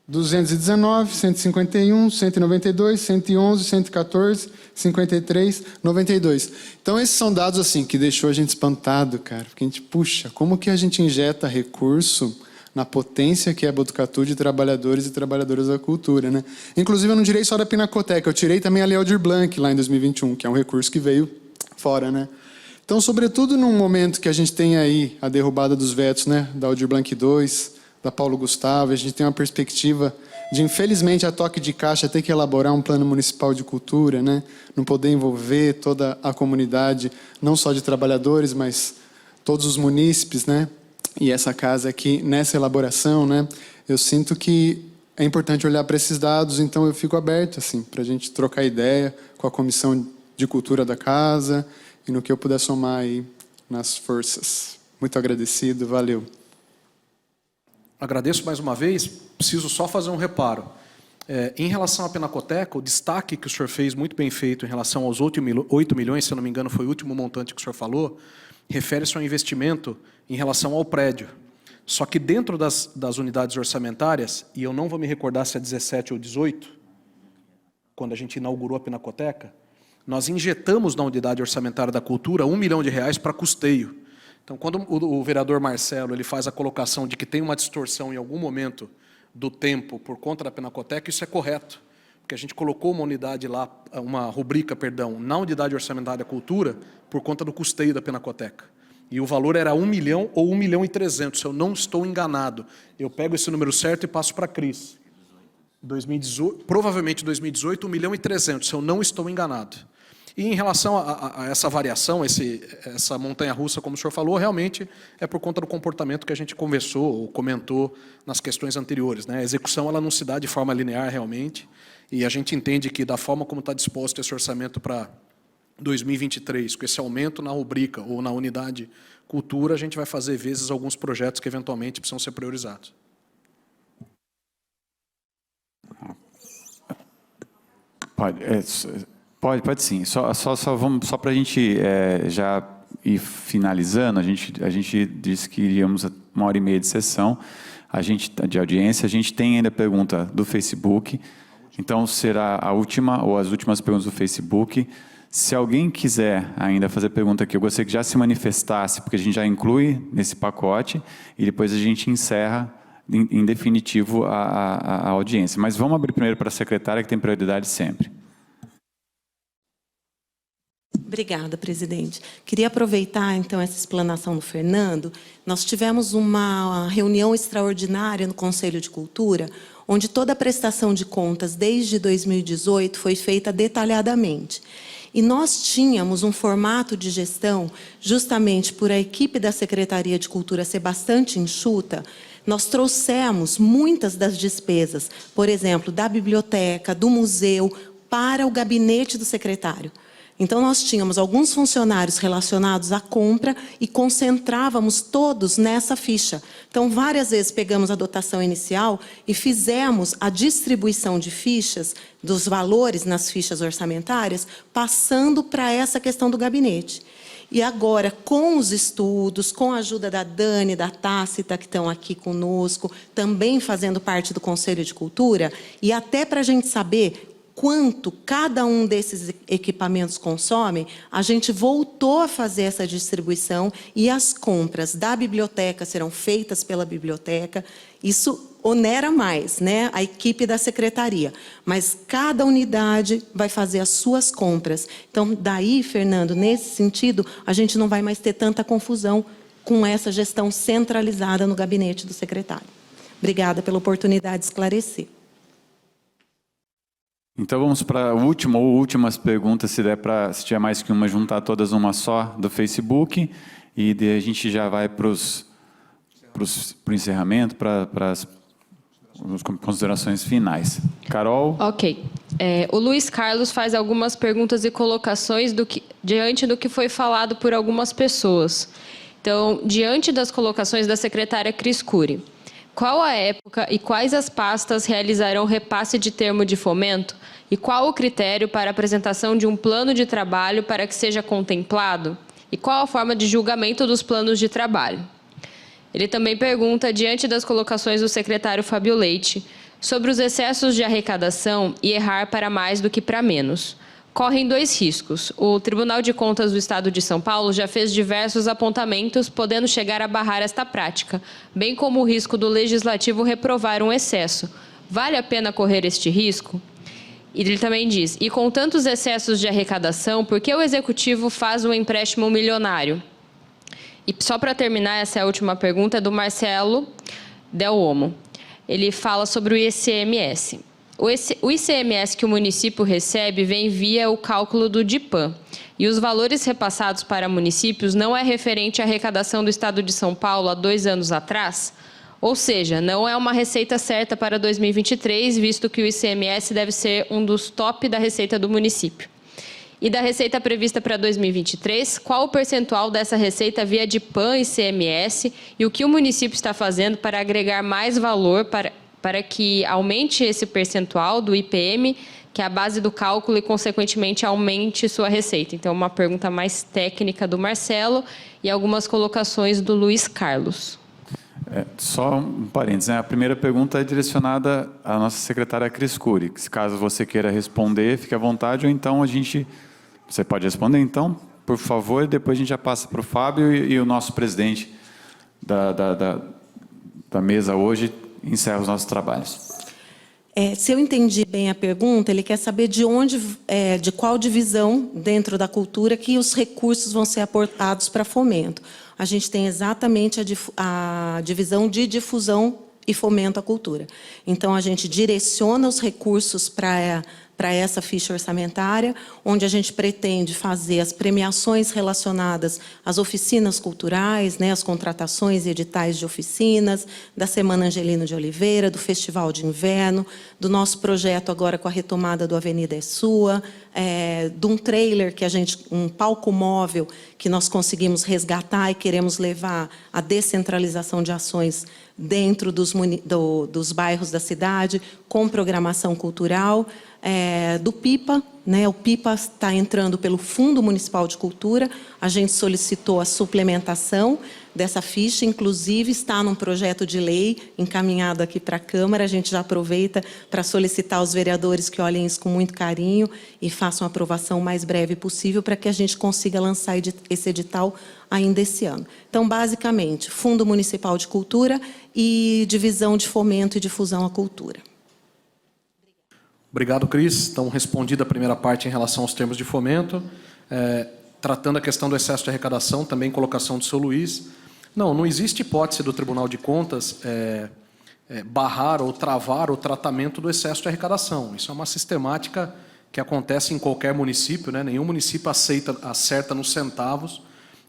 219, 151, 192, 111, 114, 53, 92. Então, esses são dados assim que deixou a gente espantado, cara. Porque a gente, puxa, como que a gente injeta recurso na potência que é a Botucatu de trabalhadores e trabalhadoras da cultura, né? Inclusive, eu não tirei só da Pinacoteca, eu tirei também a Lei Aldir Blanc lá em 2021, que é um recurso que veio fora, né? Então, sobretudo num momento que a gente tem aí a derrubada dos vetos, né, da Aldir Blanc II, da Paulo Gustavo, a gente tem uma perspectiva de, infelizmente, a toque de caixa ter que elaborar um plano municipal de cultura, né, não poder envolver toda a comunidade, não só de trabalhadores, mas todos os munícipes, né, e essa casa aqui, nessa elaboração, né, eu sinto que é importante olhar para esses dados, então eu fico aberto, assim, para a gente trocar ideia com a Comissão de Cultura da casa, e no que eu puder somar aí nas forças. Muito agradecido, valeu. Agradeço mais uma vez, preciso só fazer um reparo. Em relação à Pinacoteca, o destaque que o senhor fez, muito bem feito, em relação aos 8 milhões, se eu não me engano, foi o último montante que o senhor falou, refere-se ao investimento em relação ao prédio. Só que dentro das unidades orçamentárias, e eu não vou me recordar se é 17 ou 18, quando a gente inaugurou a Pinacoteca, nós injetamos na unidade orçamentária da cultura R$1 milhão para custeio. Então, quando o vereador Marcelo ele faz a colocação de que tem uma distorção em algum momento do tempo por conta da Pinacoteca, isso é correto. Porque a gente colocou uma unidade lá, uma rubrica, perdão, na unidade orçamentária da cultura por conta do custeio da Pinacoteca. E o valor era 1 milhão ou 1.300.000, se eu não estou enganado. Eu pego esse número certo e passo para a Cris. 2018, provavelmente 2018, 1.300.000, se eu não estou enganado. E em relação a essa variação, essa montanha-russa, como o senhor falou, realmente é por conta do comportamento que a gente conversou ou comentou nas questões anteriores, né? A execução ela não se dá de forma linear realmente, e a gente entende que da forma como está disposto esse orçamento para 2023, com esse aumento na rubrica ou na unidade cultura, a gente vai fazer vezes alguns projetos que eventualmente precisam ser priorizados. Pode sim. Só para a gente já ir finalizando, a gente disse que iríamos 1h30 de sessão, de audiência. A gente tem ainda pergunta do Facebook, então será a última ou as últimas perguntas do Facebook. Se alguém quiser ainda fazer pergunta aqui, eu gostaria que já se manifestasse, porque a gente já inclui nesse pacote e depois a gente encerra em definitivo a audiência. Mas vamos abrir primeiro para a secretária, que tem prioridade sempre. Obrigada, presidente. Queria aproveitar, então, essa explanação do Fernando. Nós tivemos uma reunião extraordinária no Conselho de Cultura, onde toda a prestação de contas, desde 2018, foi feita detalhadamente. E nós tínhamos um formato de gestão, justamente por a equipe da Secretaria de Cultura ser bastante enxuta, nós trouxemos muitas das despesas, por exemplo, da biblioteca, do museu, para o gabinete do secretário. Então, nós tínhamos alguns funcionários relacionados à compra e concentrávamos todos nessa ficha. Então, várias vezes pegamos a dotação inicial e fizemos a distribuição de fichas, dos valores nas fichas orçamentárias, passando para essa questão do gabinete. E agora, com os estudos, com a ajuda da Dani, da Tácita, que estão aqui conosco, também fazendo parte do Conselho de Cultura, e até para a gente saber quanto cada um desses equipamentos consome, a gente voltou a fazer essa distribuição e as compras da biblioteca serão feitas pela biblioteca. Isso onera mais, né, a equipe da secretaria, mas cada unidade vai fazer as suas compras. Então, daí, Fernando, nesse sentido, a gente não vai mais ter tanta confusão com essa gestão centralizada no gabinete do secretário. Obrigada pela oportunidade de esclarecer. Então vamos para a última ou últimas perguntas, se tiver mais que uma, juntar todas numa só do Facebook, e daí a gente já vai para o encerramento, para as considerações finais. Carol? Ok. O Luiz Carlos faz algumas perguntas e colocações diante do que foi falado por algumas pessoas. Então, diante das colocações da secretária Cris Cury, Qual a época e quais as pastas realizarão repasse de termo de fomento? E qual o critério para a apresentação de um plano de trabalho para que seja contemplado? E qual a forma de julgamento dos planos de trabalho? Ele também pergunta, diante das colocações do secretário Fábio Leite, sobre os excessos de arrecadação e errar para mais do que para menos. Correm dois riscos. O Tribunal de Contas do Estado de São Paulo já fez diversos apontamentos, podendo chegar a barrar esta prática, bem como o risco do Legislativo reprovar um excesso. Vale a pena correr este risco? E ele também diz, e com tantos excessos de arrecadação, por que o Executivo faz um empréstimo milionário? E só para terminar, essa é a última pergunta, é do Marcelo Del Omo. Ele fala sobre o ICMS. O ICMS que o município recebe vem via o cálculo do DIPAM. E os valores repassados para municípios não é referente à arrecadação do Estado de São Paulo há 2 anos atrás? Ou seja, não é uma receita certa para 2023, visto que o ICMS deve ser um dos top da receita do município. E da receita prevista para 2023, qual o percentual dessa receita via DIPAM e ICMS e o que o município está fazendo para agregar mais valor para que aumente esse percentual do IPM, que é a base do cálculo, e, consequentemente, aumente sua receita? Então, uma pergunta mais técnica do Marcelo e algumas colocações do Luiz Carlos. Só um parênteses, né? A primeira pergunta é direcionada à nossa secretária Cris Cury. Caso você queira responder, fique à vontade, ou então você pode responder, então, por favor, e depois a gente já passa para o Fábio e o nosso presidente da mesa hoje encerra os nossos trabalhos. Se eu entendi bem a pergunta, ele quer saber de qual divisão dentro da cultura que os recursos vão ser aportados para fomento. A gente tem exatamente a divisão de difusão e fomento à cultura. Então, a gente direciona os recursos para essa ficha orçamentária, onde a gente pretende fazer as premiações relacionadas às oficinas culturais, né, as contratações e editais de oficinas, da Semana Angelino de Oliveira, do Festival de Inverno, do nosso projeto agora com a retomada do Avenida é Sua, de um trailer um palco móvel que nós conseguimos resgatar e queremos levar a descentralização de ações dentro dos bairros da cidade, com programação cultural, do PIPA, né? O PIPA está entrando pelo Fundo Municipal de Cultura, a gente solicitou a suplementação dessa ficha, inclusive está num projeto de lei encaminhado aqui para a Câmara, a gente já aproveita para solicitar aos vereadores que olhem isso com muito carinho e façam a aprovação o mais breve possível para que a gente consiga lançar esse edital ainda esse ano. Então, basicamente, Fundo Municipal de Cultura e Divisão de Fomento e Difusão à Cultura. Obrigado, Cris. Então, respondida a primeira parte em relação aos termos de fomento. Tratando a questão do excesso de arrecadação, também colocação do seu Luiz. Não existe hipótese do Tribunal de Contas barrar ou travar o tratamento do excesso de arrecadação. Isso é uma sistemática que acontece em qualquer município, né? Nenhum município acerta nos centavos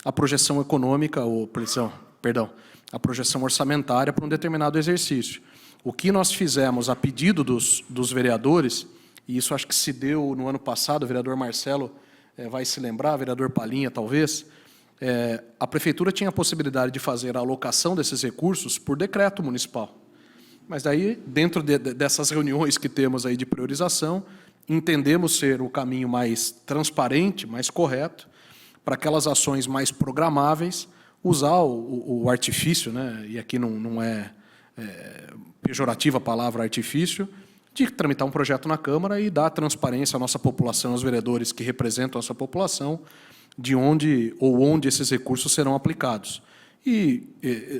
a projeção econômica, a projeção orçamentária para um determinado exercício. O que nós fizemos a pedido dos vereadores, e isso acho que se deu no ano passado, o vereador Marcelo vai se lembrar, o vereador Palinha talvez, a prefeitura tinha a possibilidade de fazer a alocação desses recursos por decreto municipal. Mas daí, dentro dessas reuniões que temos aí de priorização, entendemos ser o caminho mais transparente, mais correto, para aquelas ações mais programáveis, usar o artifício, né? E aqui não é pejorativa a palavra artifício, de tramitar um projeto na Câmara e dar transparência à nossa população, aos vereadores que representam a nossa população, de onde esses recursos serão aplicados. E,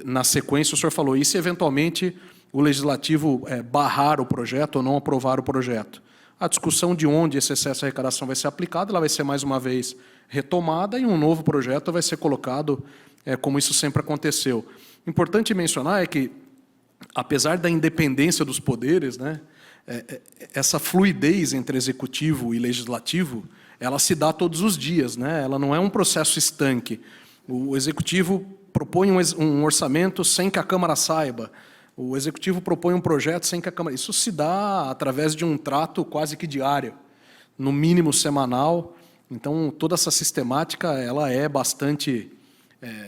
na sequência, o senhor falou, e se eventualmente o Legislativo barrar o projeto ou não aprovar o projeto? A discussão de onde esse excesso de arrecadação vai ser aplicado, ela vai ser mais uma vez retomada e um novo projeto vai ser colocado como isso sempre aconteceu. Importante mencionar é que, apesar da independência dos poderes, né, essa fluidez entre executivo e legislativo, ela se dá todos os dias, né? Ela não é um processo estanque. O executivo propõe um orçamento sem que a Câmara saiba. O executivo propõe um projeto sem que a Câmara... Isso se dá através de um trato quase que diário, no mínimo semanal. Então, toda essa sistemática ela é bastante,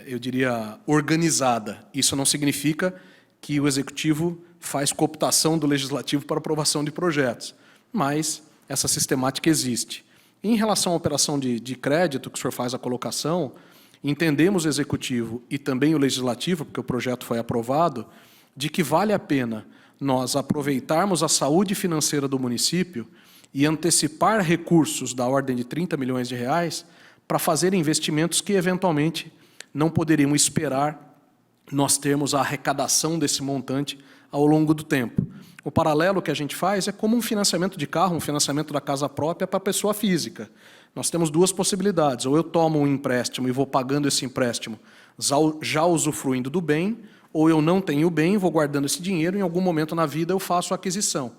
eu diria, organizada. Isso não significa que o Executivo faz cooptação do Legislativo para aprovação de projetos, mas essa sistemática existe. Em relação à operação de crédito, que o senhor faz a colocação, entendemos o Executivo e também o Legislativo, porque o projeto foi aprovado, de que vale a pena nós aproveitarmos a saúde financeira do município e antecipar recursos da ordem de 30 milhões de reais para fazer investimentos que, eventualmente, não poderíamos esperar nós termos a arrecadação desse montante ao longo do tempo. O paralelo que a gente faz é como um financiamento de carro, um financiamento da casa própria para a pessoa física. Nós temos duas possibilidades: ou eu tomo um empréstimo e vou pagando esse empréstimo já usufruindo do bem, ou eu não tenho o bem, vou guardando esse dinheiro, em algum momento na vida eu faço a aquisição.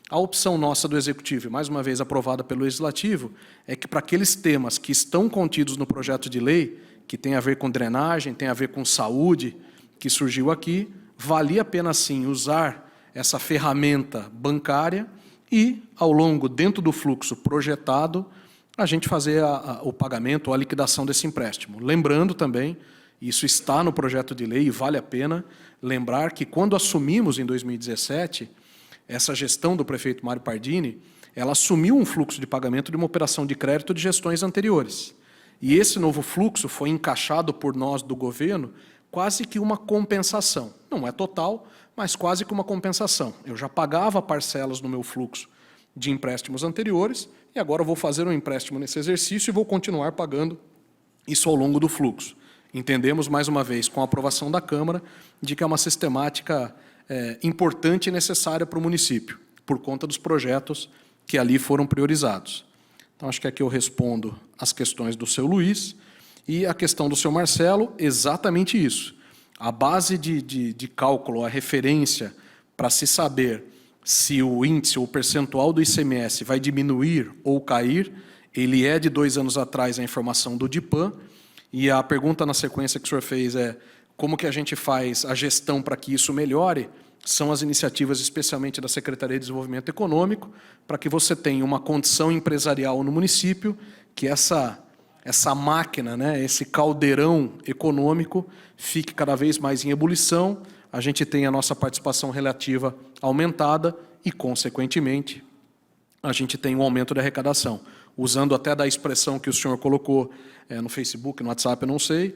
A opção nossa do Executivo, e mais uma vez aprovada pelo Legislativo, é que para aqueles temas que estão contidos no projeto de lei, que tem a ver com drenagem, tem a ver com saúde, que surgiu aqui, valia a pena sim usar essa ferramenta bancária e, ao longo, dentro do fluxo projetado, a gente fazer o pagamento ou a liquidação desse empréstimo. Lembrando também, isso está no projeto de lei e vale a pena lembrar que quando assumimos em 2017, essa gestão do prefeito Mário Pardini, ela assumiu um fluxo de pagamento de uma operação de crédito de gestões anteriores. E esse novo fluxo foi encaixado por nós do governo quase que uma compensação. Não é total, mas quase que uma compensação. Eu já pagava parcelas no meu fluxo de empréstimos anteriores e agora eu vou fazer um empréstimo nesse exercício e vou continuar pagando isso ao longo do fluxo. Entendemos, mais uma vez, com a aprovação da Câmara, de que é uma sistemática importante e necessária para o município, por conta dos projetos que ali foram priorizados. Então, acho que aqui eu respondo as questões do seu Luiz e a questão do seu Marcelo, exatamente isso. A base de cálculo, a referência para se saber se o índice ou o percentual do ICMS vai diminuir ou cair, ele é de 2 anos atrás a informação do DIPAM, e a pergunta na sequência que o senhor fez é como que a gente faz a gestão para que isso melhore, são as iniciativas especialmente da Secretaria de Desenvolvimento Econômico, para que você tenha uma condição empresarial no município, que essa máquina, né, esse caldeirão econômico fique cada vez mais em ebulição, a gente tem a nossa participação relativa aumentada e, consequentemente, a gente tem um aumento de arrecadação. Usando até da expressão que o senhor colocou no Facebook, no WhatsApp, eu não sei,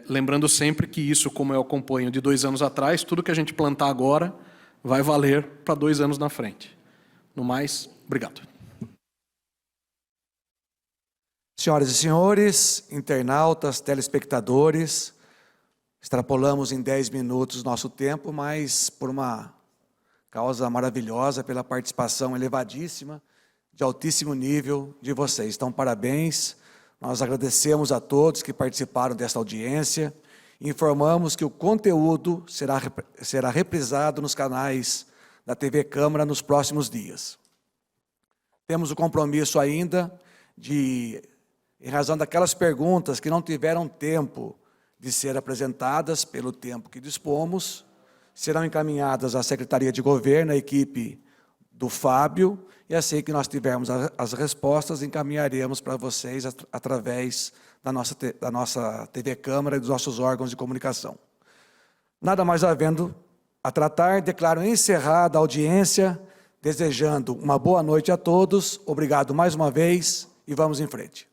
lembrando sempre que isso, como eu acompanho de 2 anos atrás, tudo que a gente plantar agora vai valer para 2 anos na frente. No mais, obrigado. Senhoras e senhores, internautas, telespectadores, extrapolamos em 10 minutos nosso tempo, mas por uma causa maravilhosa, pela participação elevadíssima, de altíssimo nível de vocês. Então, parabéns. Nós agradecemos a todos que participaram desta audiência. Informamos que o conteúdo será reprisado nos canais da TV Câmara nos próximos dias. Temos o compromisso ainda de, em razão daquelas perguntas que não tiveram tempo de ser apresentadas pelo tempo que dispomos, serão encaminhadas à Secretaria de Governo, à equipe do Fábio, e assim que nós tivermos as respostas, encaminharemos para vocês através da nossa TV Câmara e dos nossos órgãos de comunicação. Nada mais havendo a tratar, declaro encerrada a audiência, desejando uma boa noite a todos, obrigado mais uma vez e vamos em frente.